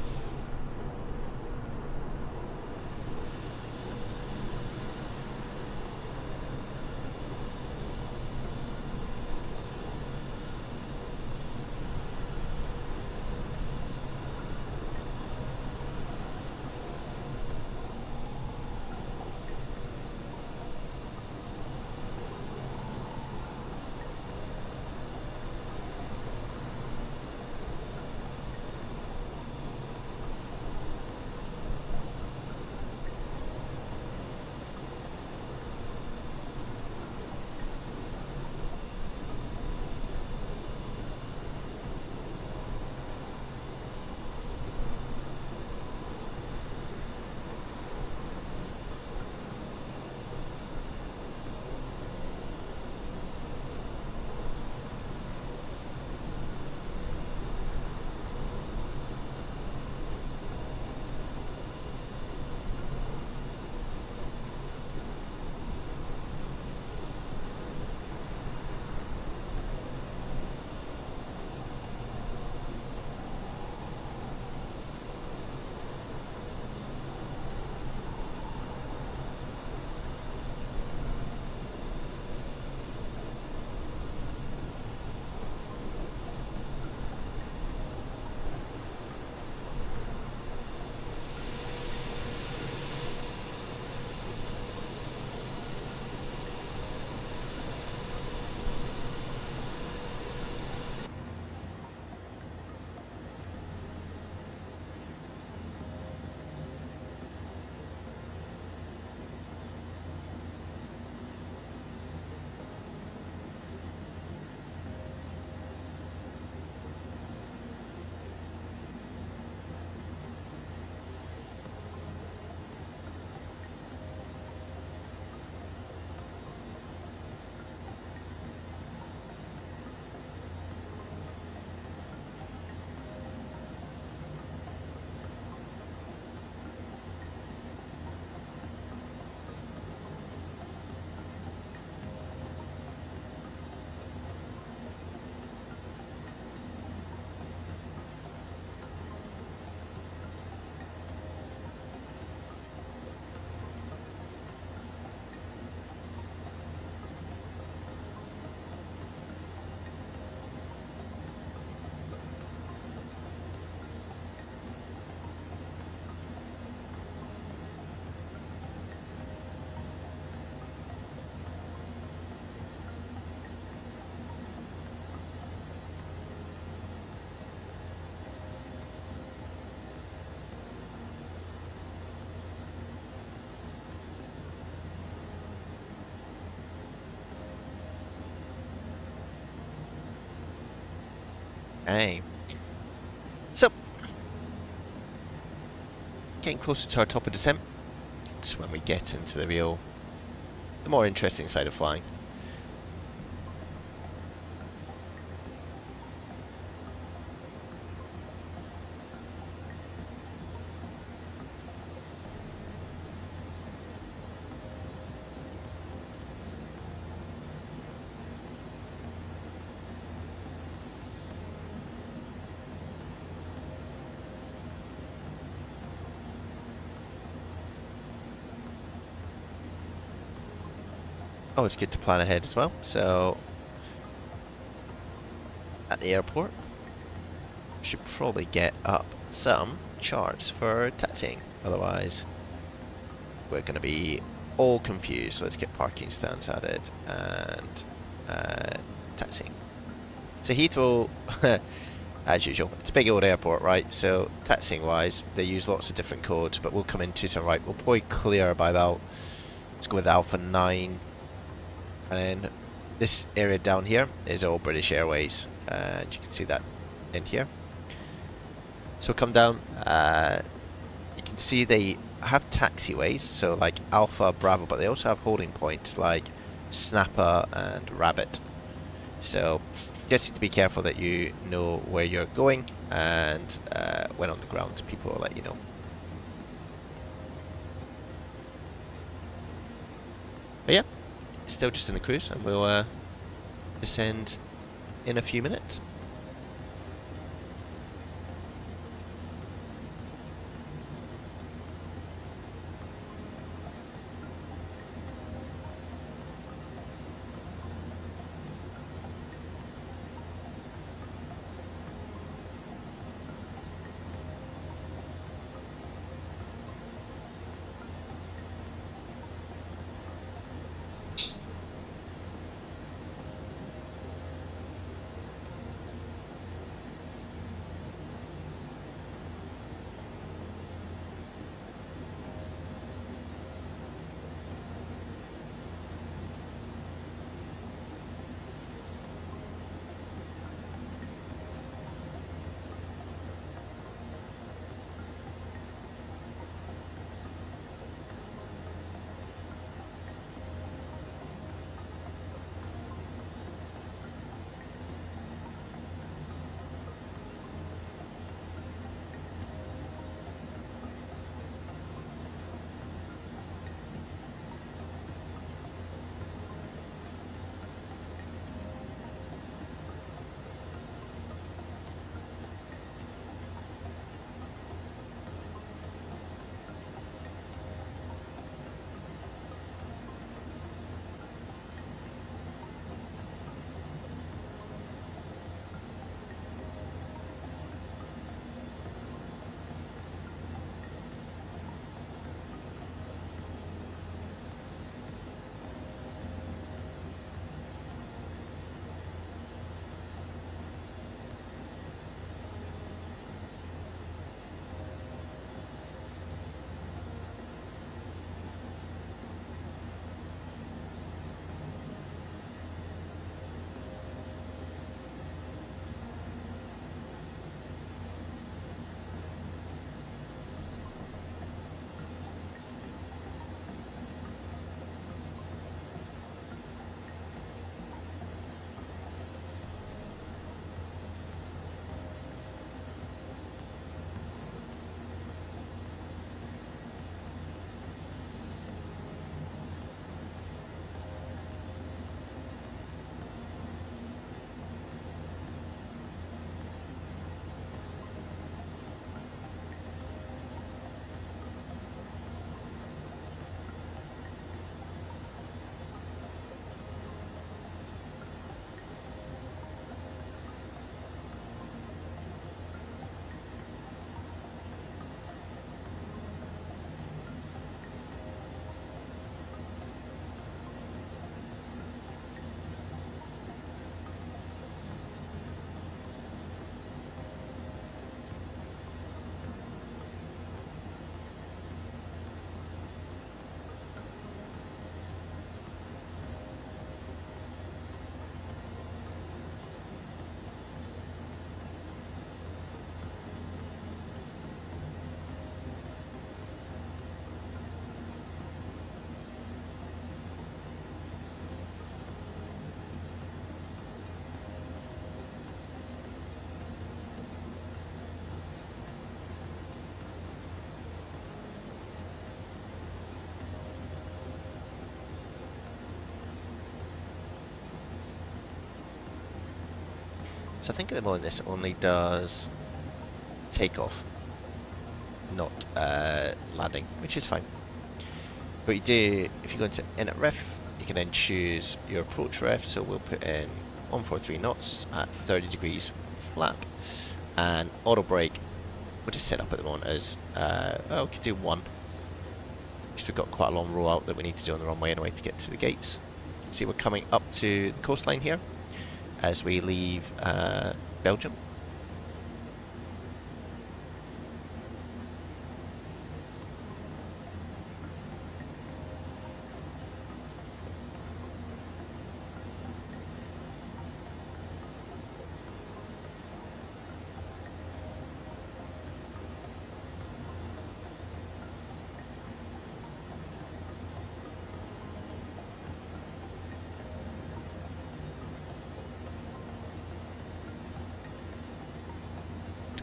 Hey. So, getting closer to our top of descent. It's when we get into the more interesting side of flying. Oh, it's good to plan ahead as well. So, at the airport, should probably get up some charts for taxiing. Otherwise, we're going to be all confused. So let's get parking stands added and taxiing. So Heathrow, as usual, it's a big old airport, right? So taxiing wise, they use lots of different codes, but we'll come into some right. We'll probably clear by about, let's go with Alpha 9. And then this area down here is all British Airways, and you can see that in here. So come down, you can see they have taxiways, so like Alpha, Bravo, but they also have holding points like Snapper and Rabbit. So just need to be careful that you know where you're going, and when on the ground, people will let you know. But yeah, still just in the cruise, and we'll descend in a few minutes. So I think at the moment this only does takeoff, not landing, which is fine. But you do, if you go into init ref, you can then choose your approach ref. So we'll put in 143 knots at 30 degrees flap, and auto brake we'll just set up at the moment as we could do 1, because we've got quite a long row out that we need to do on the runway anyway to get to the gates. You can see we're coming up to the coastline here as we leave Belgium.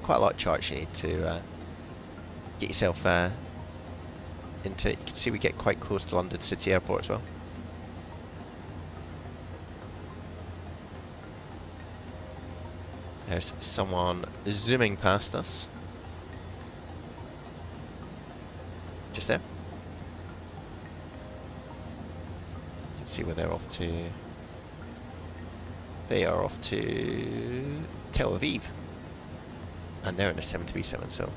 Quite a lot of charts you need to get yourself into. You can see we get quite close to London City Airport as well. There's someone zooming past us. Just there. You can see where they're off to. They are off to Tel Aviv. And they're in a 737, so.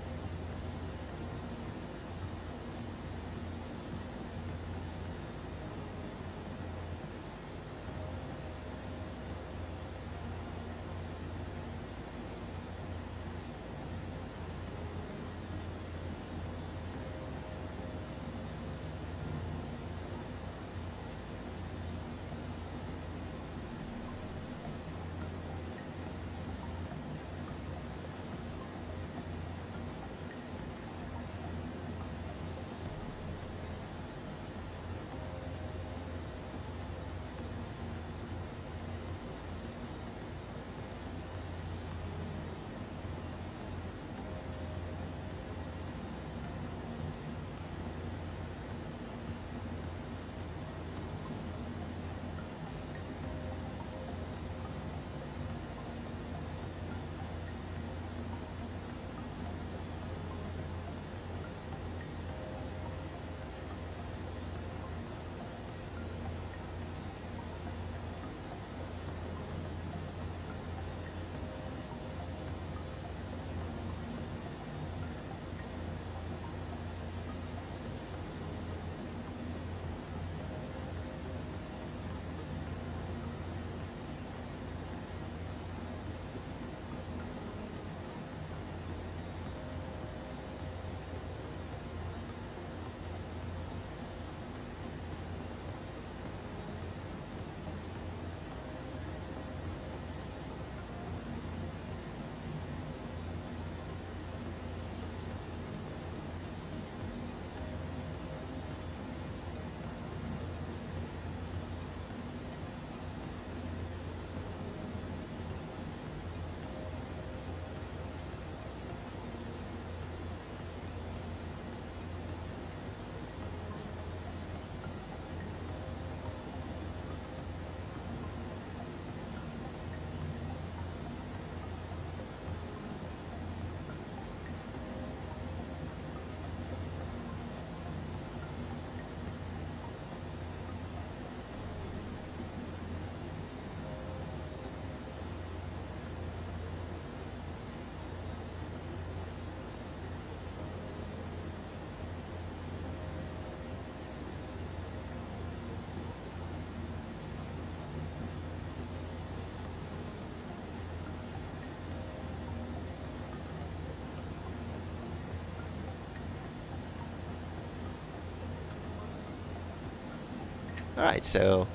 Alright, so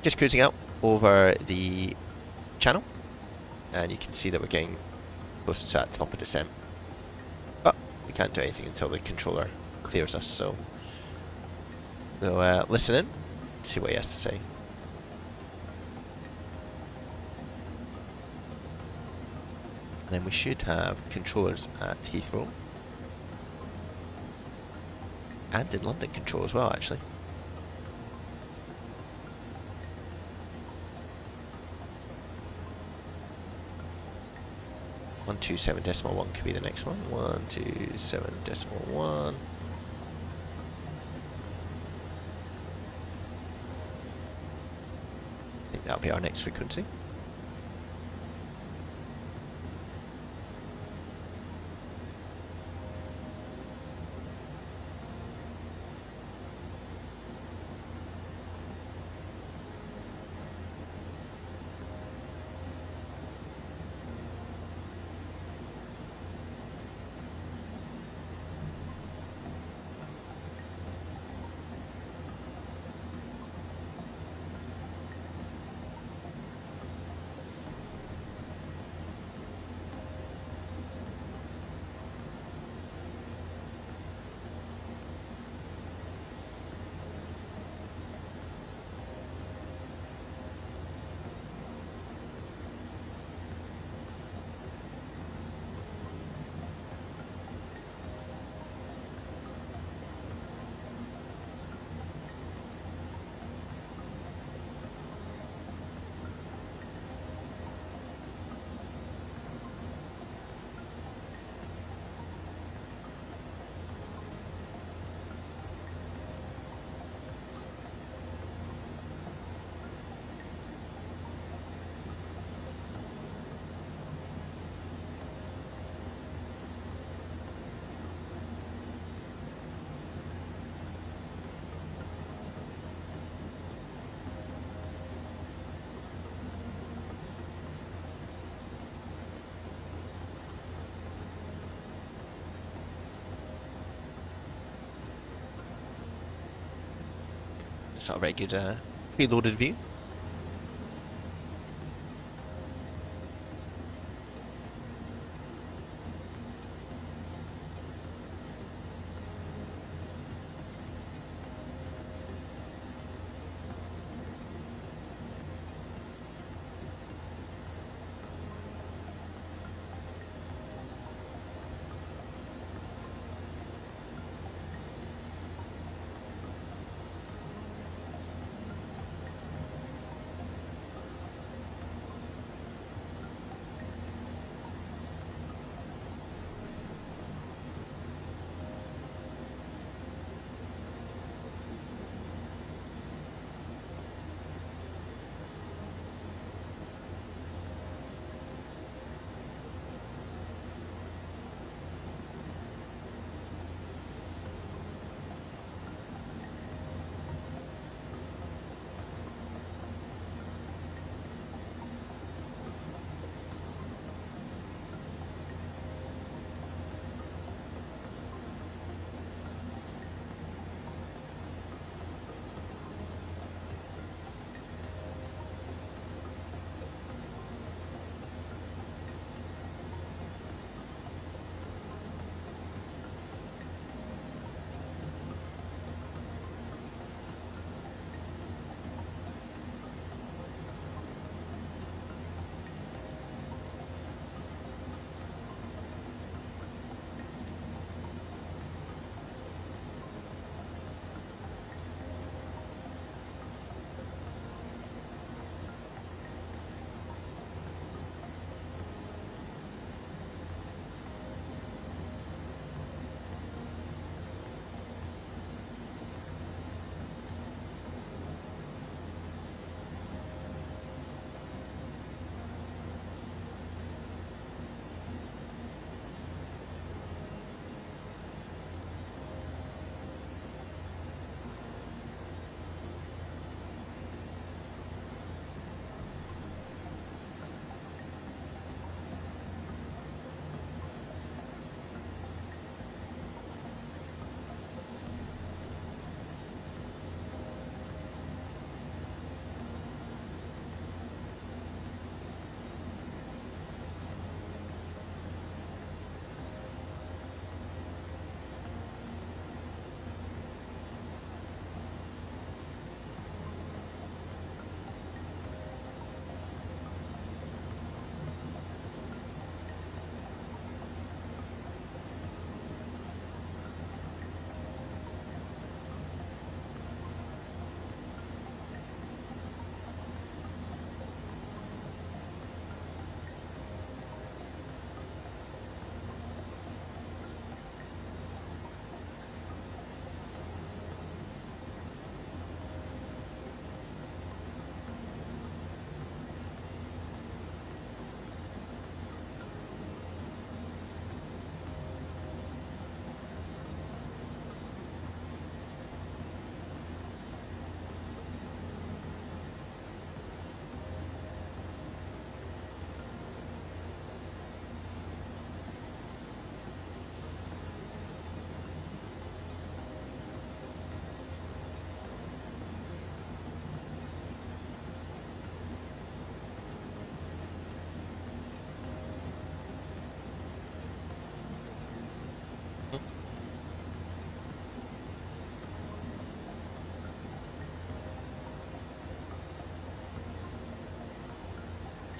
just cruising out over the channel, and you can see that we're getting close to that top of descent. But we can't do anything until the controller clears us, so we'll listen in, see what he has to say. And then we should have controllers at Heathrow. And in London Control as well, actually. One 127.1 could be the next one. 127.1. I think that'll be our next frequency. It's not a very good preloaded view.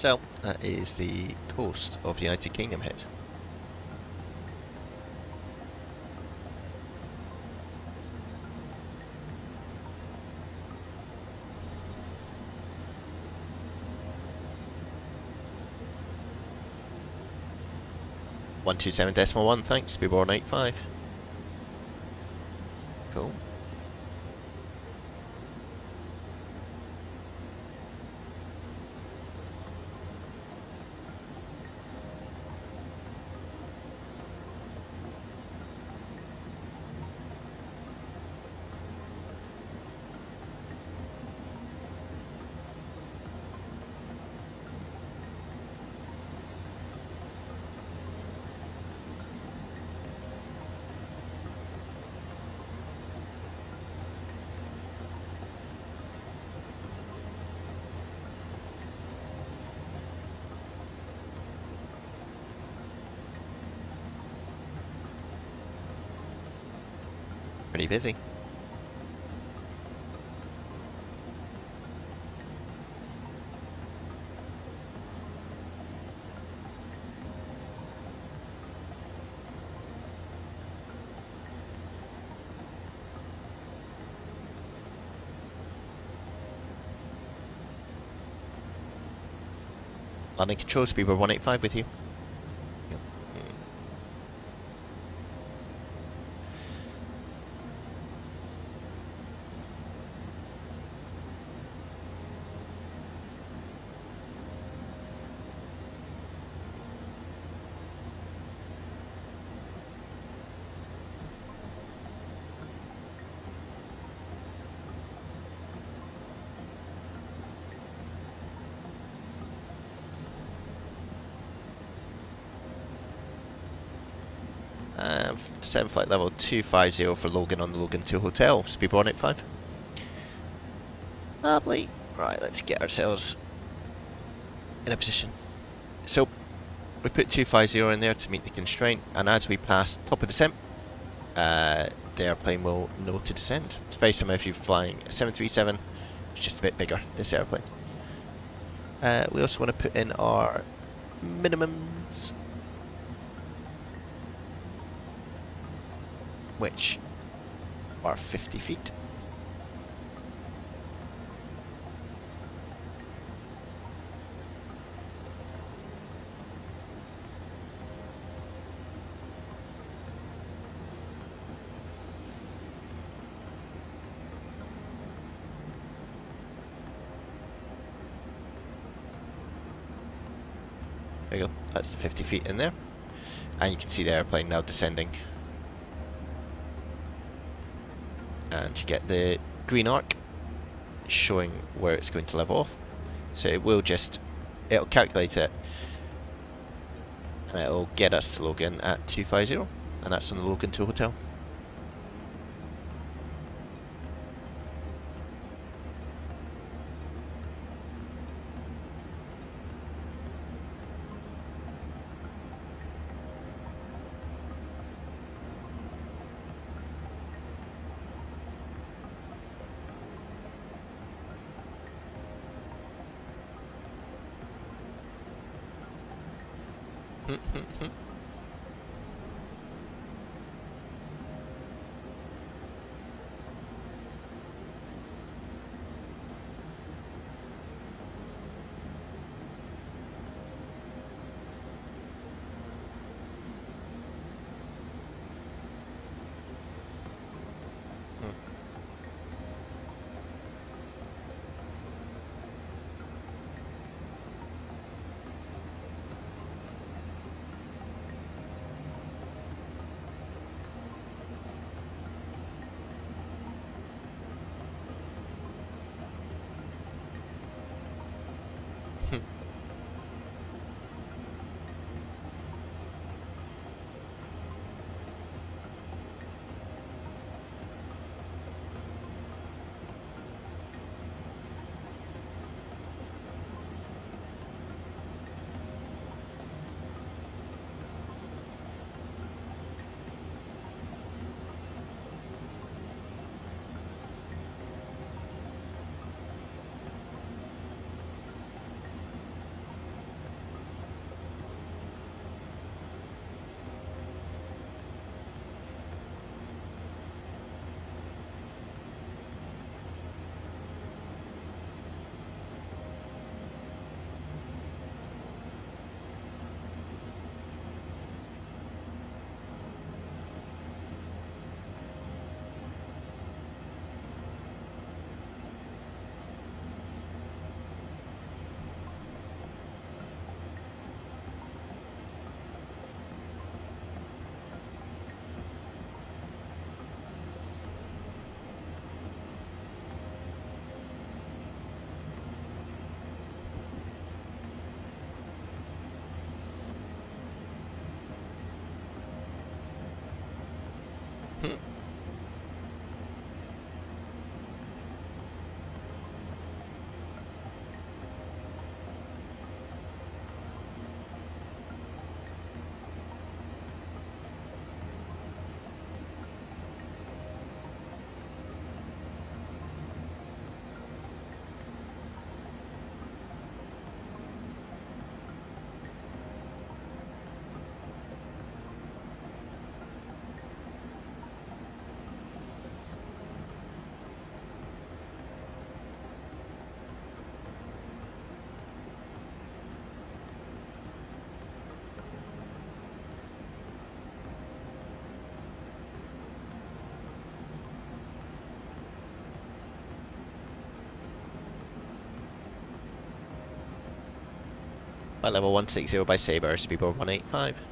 So, that is the coast of the United Kingdom hit. .127.1, thanks, Speedboard 85. Cool. Pretty busy. Landing control, Speedbird 185 with you. Descend flight level 250 for Logan on the Logan 2 Hotel, Speedbird 185. Lovely. Right, let's get ourselves in a position. So, we put 250 in there to meet the constraint, and as we pass top of descent, the airplane will know to descend. It's very similar if you're flying a 737, it's just a bit bigger, this airplane. We also want to put in our minimums, which are 50 feet. There you go, that's the 50 feet in there. And you can see the airplane now descending. And you get the green arc showing where it's going to level off. So it will it'll calculate it, and it'll get us to Logan at 250, and that's on the Logan 2 Hotel. Flight level 160 by Sabre, speedboard 185.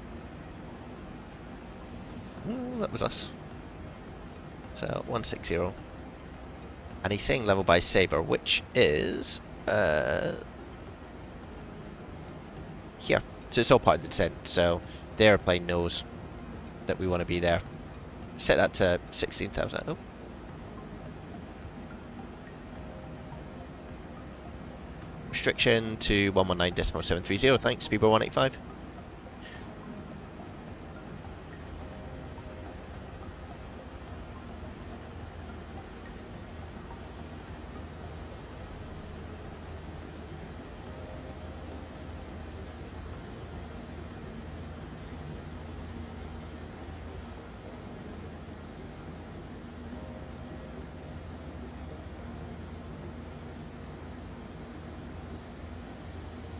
That was us. So 160. And he's saying level by Sabre, which is here. So it's all part of the descent. So the airplane knows that we want to be there. Set that to 16,000. Oh. Restriction to 119.730. Thanks, speedboard 185.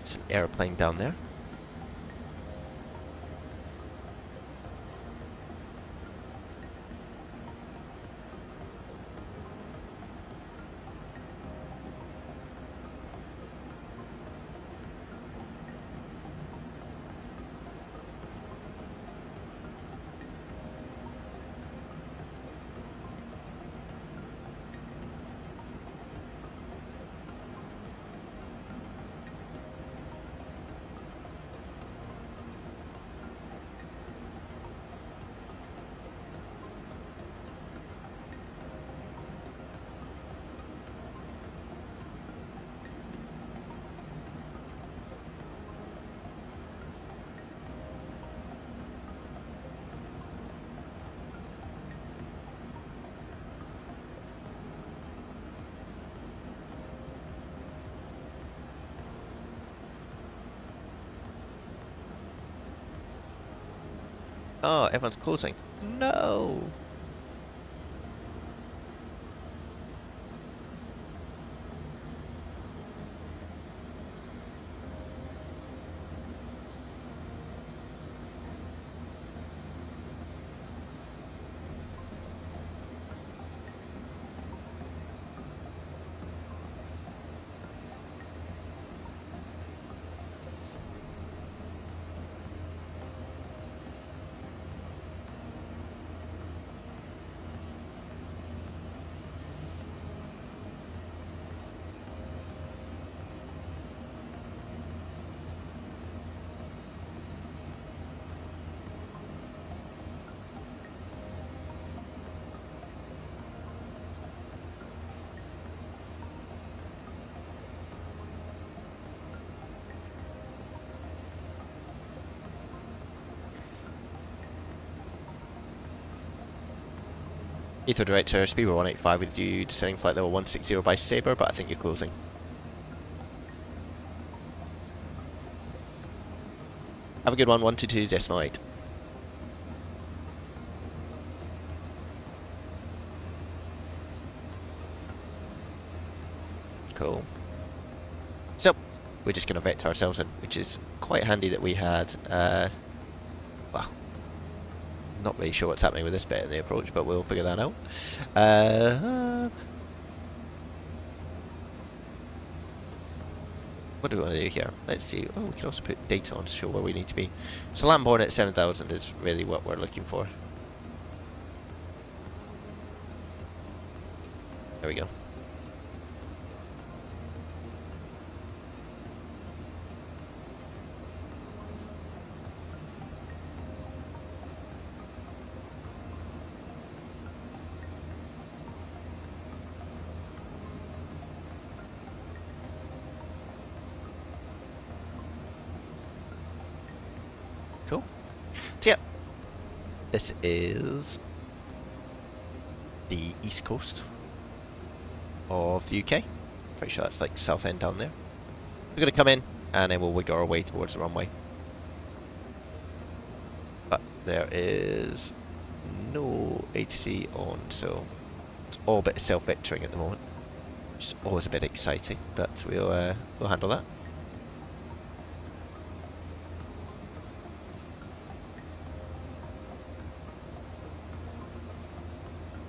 It's an airplane down there. Oh, everyone's closing. No! Ether Director, speedboard 185 with you, descending flight level 160 by Sabre, but I think you're closing. Have a good one, 122.8. Cool. So, we're just going to vector ourselves in, which is quite handy that we had, well, not really sure what's happening with this bit in the approach, but we'll figure that out. What do we want to do here? Let's see. Oh, we can also put data on to show where we need to be. So Lamborn at 7,000 is really what we're looking for. There we go. Cool. So yeah, this is the east coast of the UK. Pretty sure that's like south end down there. We're going to come in and then we'll wiggle our way towards the runway. But there is no ATC on, so it's all a bit of self-vectoring at the moment, which is always a bit exciting, but we'll handle that.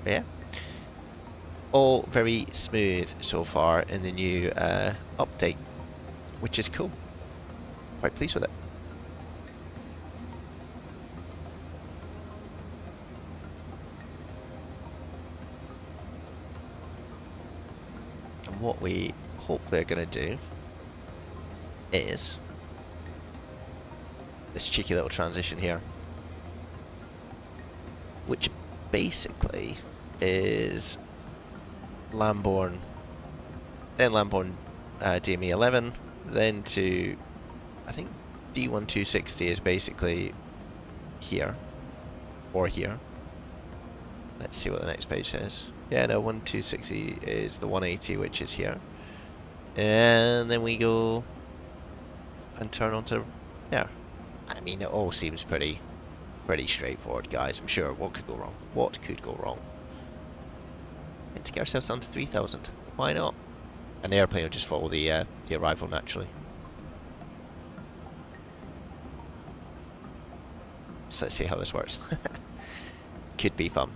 Yeah, all very smooth so far in the new update, which is cool. quite pleased with it. And what we hopefully are going to do is this cheeky little transition here, which basically is Lamborn, then Lamborn DME 11, then to, I think D1260 is basically here, or here. Let's see what the next page says. Yeah, no, 1260 is the 180, which is here. And then we go and turn onto there. I mean, it all seems pretty straightforward, guys. I'm sure. What could go wrong? What could go wrong? Let's get ourselves down to 3,000. Why not? And the airplane will just follow the arrival naturally. So let's see how this works. Could be fun.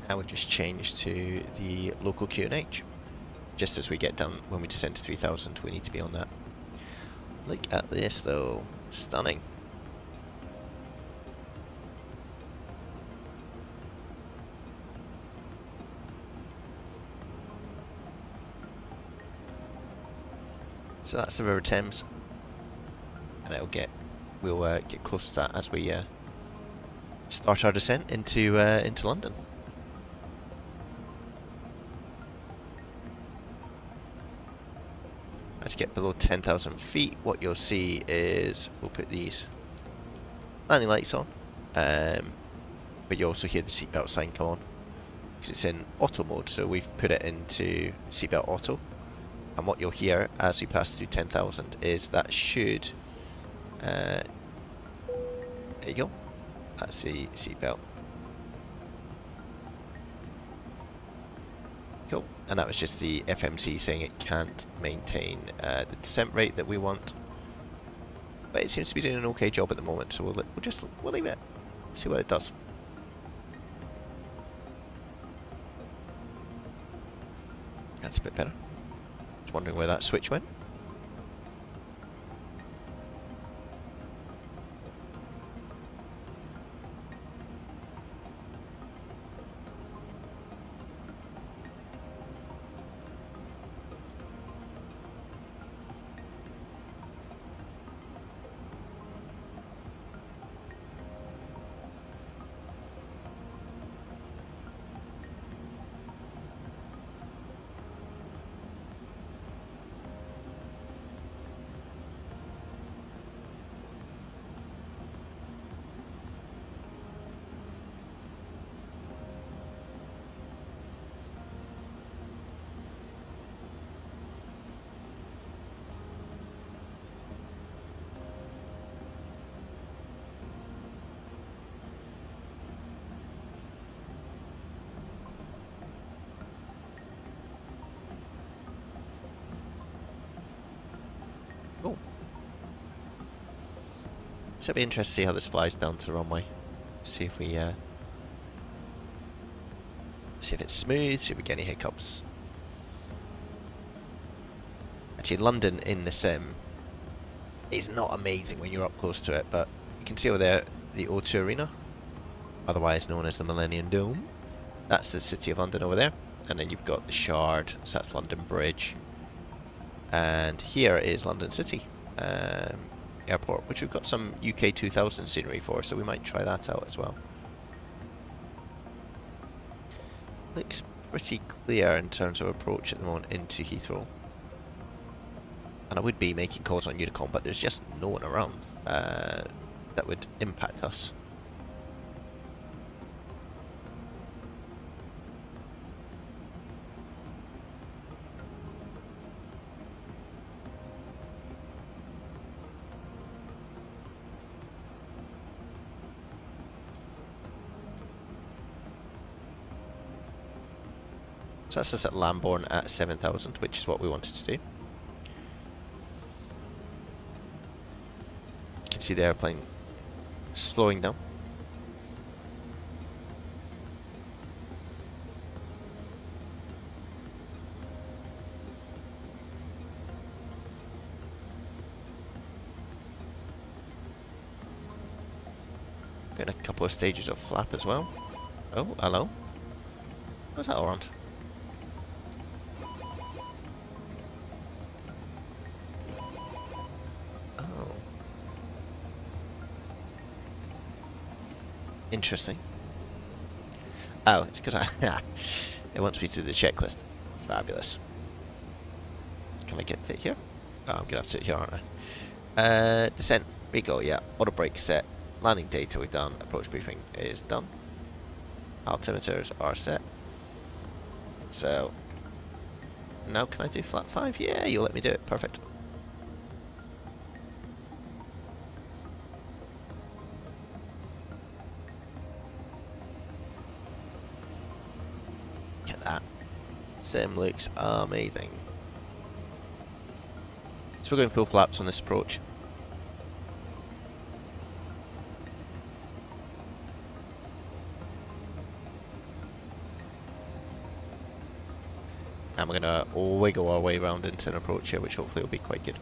I would just change to the local QNH. Just as we get down, when we descend to 3,000, we need to be on that. Look at this though, stunning. So that's the River Thames, and we'll get close to that as we start our descent into London. As you get below 10,000 feet, what you'll see is we'll put these landing lights on, but you also hear the seatbelt sign come on because it's in auto mode. So we've put it into seatbelt auto, and what you'll hear as we pass through 10,000 is that should. There you go. That's the seatbelt. Cool. And that was just the FMC saying it can't maintain the descent rate that we want, but it seems to be doing an okay job at the moment. So we'll leave it, see what it does. That's a bit better. Just wondering where that switch went. Oh. So it'll be interesting to see how this flies down to the runway. See if we see if it's smooth, see if we get any hiccups. Actually, London in the sim It's not amazing when you're up close to it, but you can see over there the O2 Arena, otherwise known as the Millennium Dome. That's the City of London over there. And then you've got the Shard, so that's London Bridge. And here is London City Airport, which we've got some UK 2000 scenery for, so we might try that out as well. Looks pretty clear in terms of approach at the moment into Heathrow. And I would be making calls on Unicom, but there's just no one around that would impact us. So that's us at Lambourne at 7,000, which is what we wanted to do. You can see the airplane slowing down. Getting a couple of stages of flap as well. Oh, hello. What's that all around? Interesting. Oh, it's because it wants me to do the checklist. Fabulous. Can I get to it here? Oh, I'm gonna have to do it here, aren't I? Descent. We go. Yeah. Auto brake set. Landing data we've done. Approach briefing is done. Altimeters are set. So now can I do flat 5? Yeah, you'll let me do it. Perfect. Sim looks amazing. So we're going full flaps on this approach. And we're going to wiggle our way around into an approach here, which hopefully will be quite good.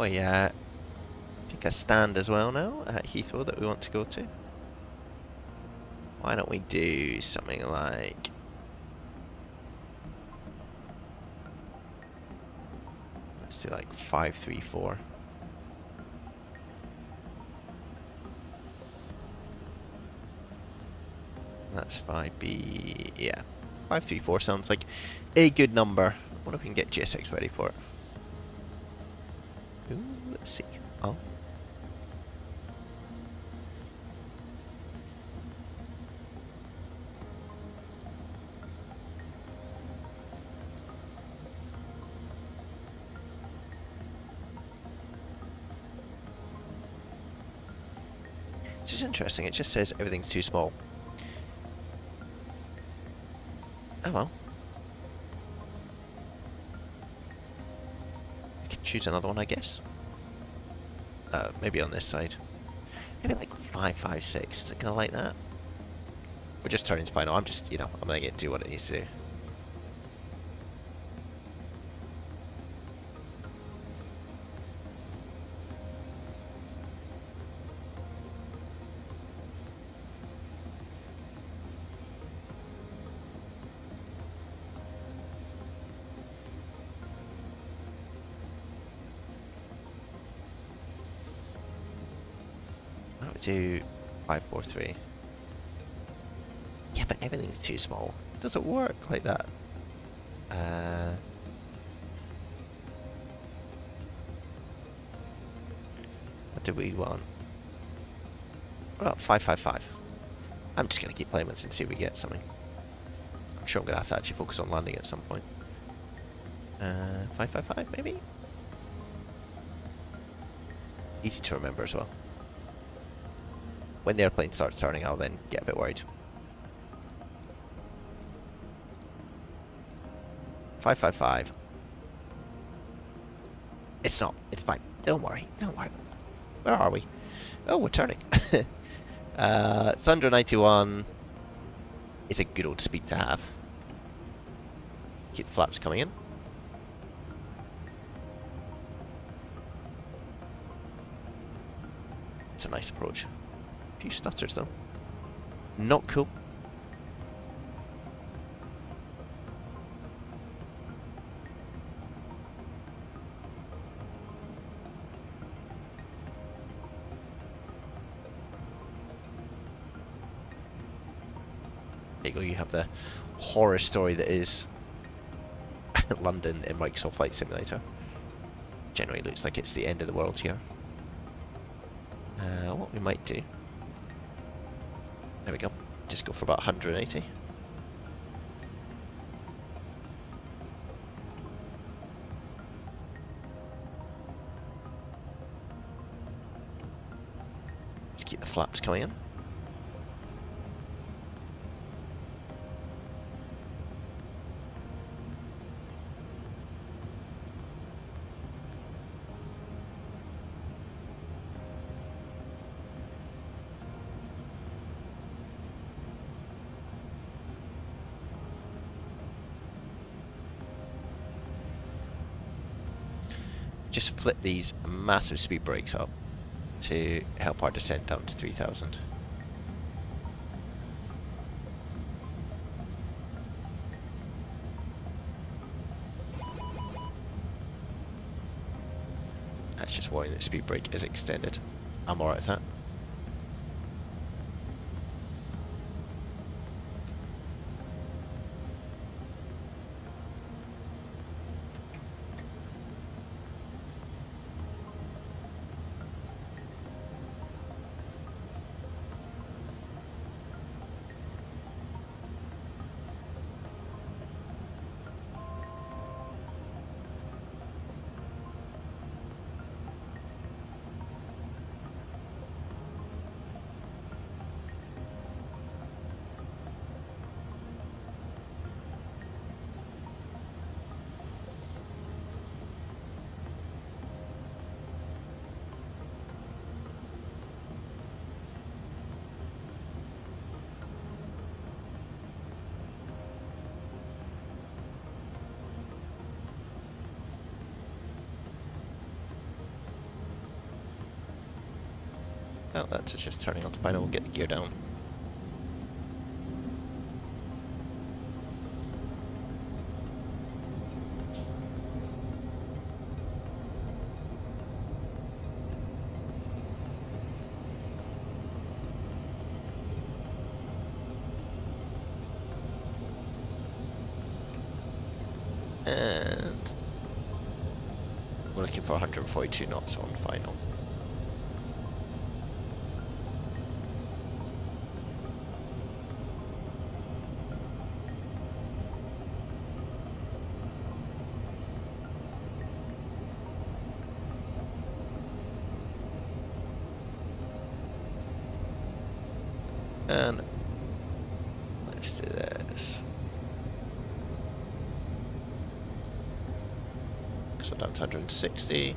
Oh yeah, pick a stand as well now at Heathrow that we want to go to. Why don't we do something like... let's do like 534. That's 5B, yeah. 534 sounds like a good number. I wonder if we can get GSX ready for it. Ooh, let's see. Oh. This is interesting. It just says everything's too small. Oh well. Choose another one, I guess. Maybe on this side. Maybe like 556. Is it gonna like that? We're just turning to final. I'm just, you know, I'm gonna do what it needs to do. Do 543. Yeah, but everything's too small. It doesn't work like that. What do we want? What about 555? I'm just gonna keep playing with this and see if we get something. sure I'm going to have to actually focus on landing at some point. 555 maybe? Easy to remember as well. When the airplane starts turning, I'll then get a bit worried. 555. It's not. It's fine. Don't worry. Don't worry. Where are we? Oh, we're turning. It's 191. Is a good old speed to have. Keep the flaps coming in. It's a nice approach. A few stutters though. Not cool. There you go, you have the horror story that is London in Microsoft Flight Simulator. Generally looks like it's the end of the world here. What we might do... There we go. Just go for about 180. Just keep the flaps coming in. Just flip these massive speed brakes up to help our descent down to 3000. That's just worrying that speed brake is extended. I'm alright with that. Oh, that's just turning on to final. We'll get the gear down. And we're looking for 142 knots on final. And let's do this. So down to 160.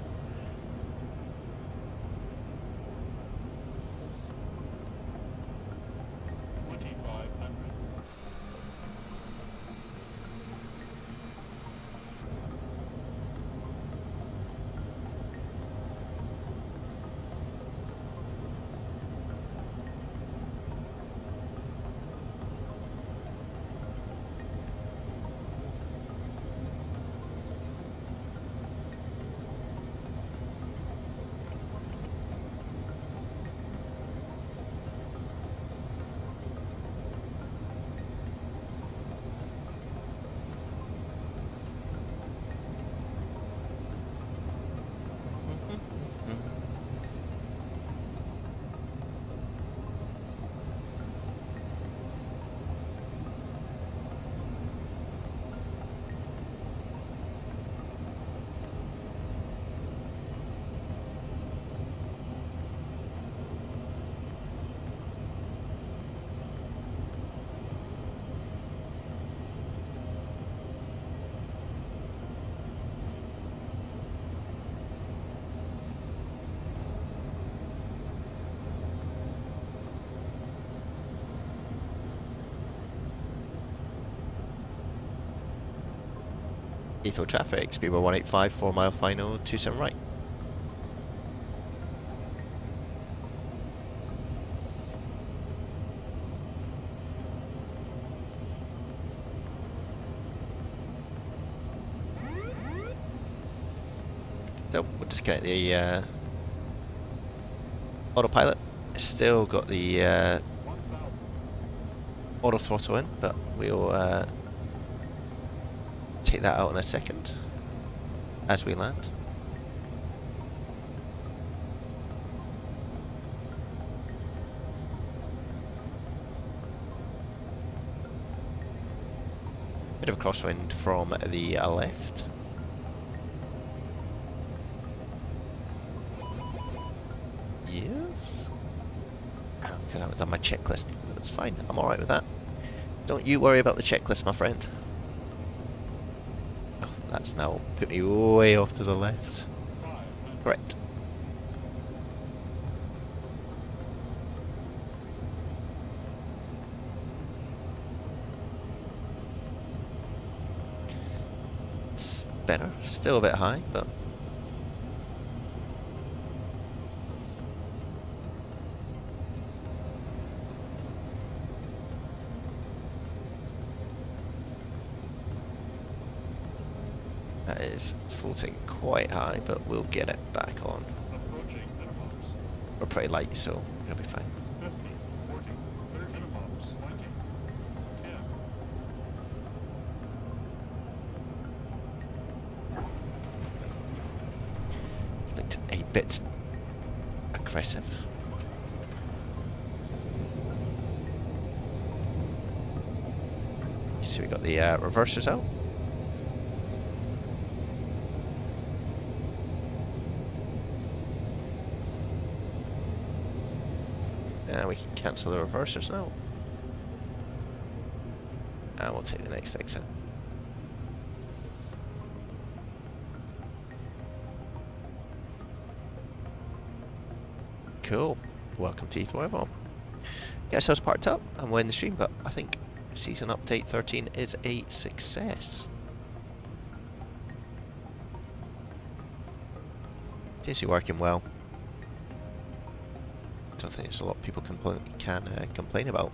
Heathrow traffic, speed 185, 4 mile final, 27 right. So we'll disconnect the autopilot. Still got the auto throttle in, but we'll take that out in a second as we land. Bit of a crosswind from the left. Yes. Because I haven't done my checklist. That's fine. I'm alright with that. Don't you worry about the checklist, my friend. Oh, that's now put me way off to the left. Correct. It's better. Still a bit high, but... that is floating quite high, but we'll get it back on. We're pretty light, so it'll be fine. 50, 40, 30 minimums, 20, 10. Looked a bit aggressive. So we got the reversers out. We can cancel the reversers now. And we'll take the next exit. Cool. Welcome to Heathrow, everyone. Guess I was parked up and we're in the stream, but I think season update 13 is a success. Seems to be working well. I don't think there's a lot of people can complain about,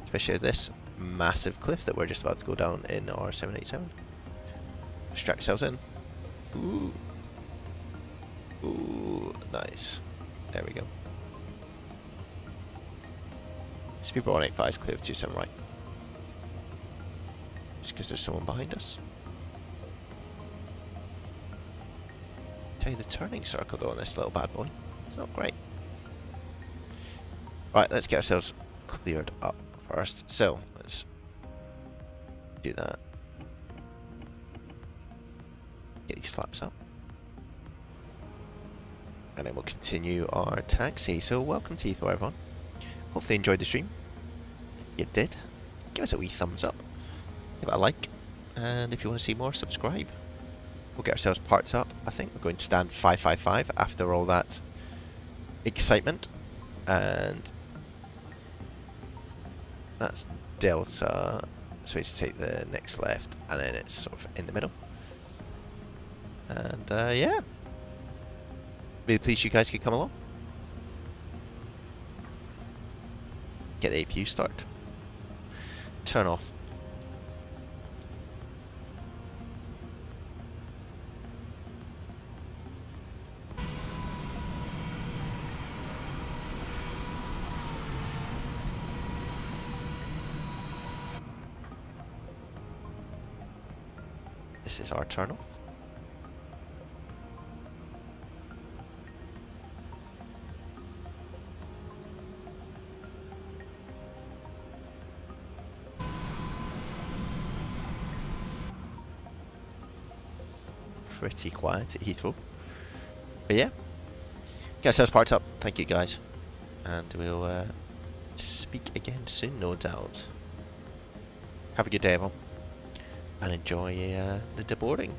especially this massive cliff that we're just about to go down in our 787. Strap yourselves in. Ooh. Ooh, nice. There we go. Speed 185 is clear of 27 right. Just because there's someone behind us. Tell you the turning circle though on this little bad boy. It's not great. Right, let's get ourselves cleared up first. So, let's do that. Get these flaps up. And then we'll continue our taxi. So, welcome to Heathrow, everyone. Hopefully you enjoyed the stream. If you did, give us a wee thumbs up. Give it a like. And if you want to see more, subscribe. We'll get ourselves parts up. I think we're going to stand 555 after all that excitement. And... that's Delta, so we need to take the next left, and then it's sort of in the middle. And yeah, really pleased you guys could come along. Get the APU started. Turn off. This is our turn off. Pretty quiet at Heathrow. But yeah, get ourselves parked up. Thank you guys. And we'll speak again soon, no doubt. Have a good day, everyone. And enjoy the deboarding.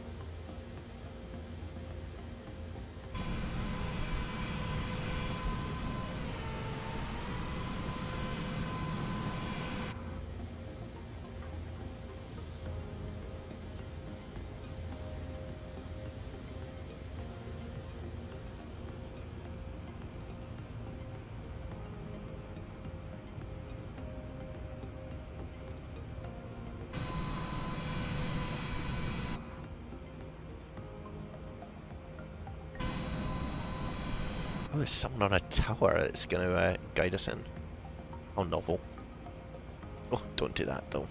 there's someone on a tower that's going to guide us in. Oh, novel. Oh, don't do that though.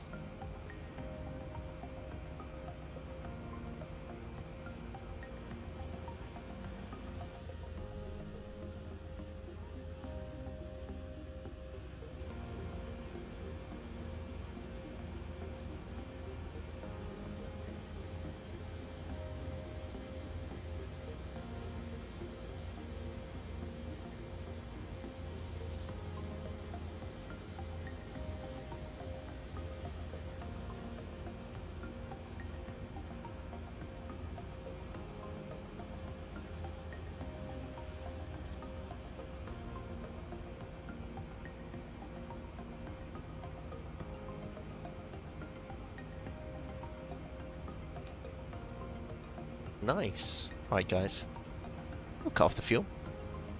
Nice. Right, guys. We'll cut off the fuel.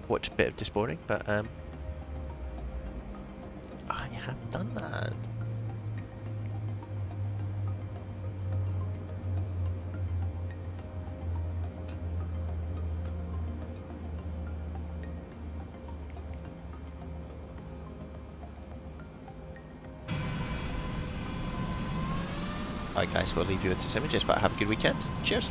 Watch a bit of disboarding, but I have done that. Alright guys, we'll leave you with these images, but have a good weekend. Cheers.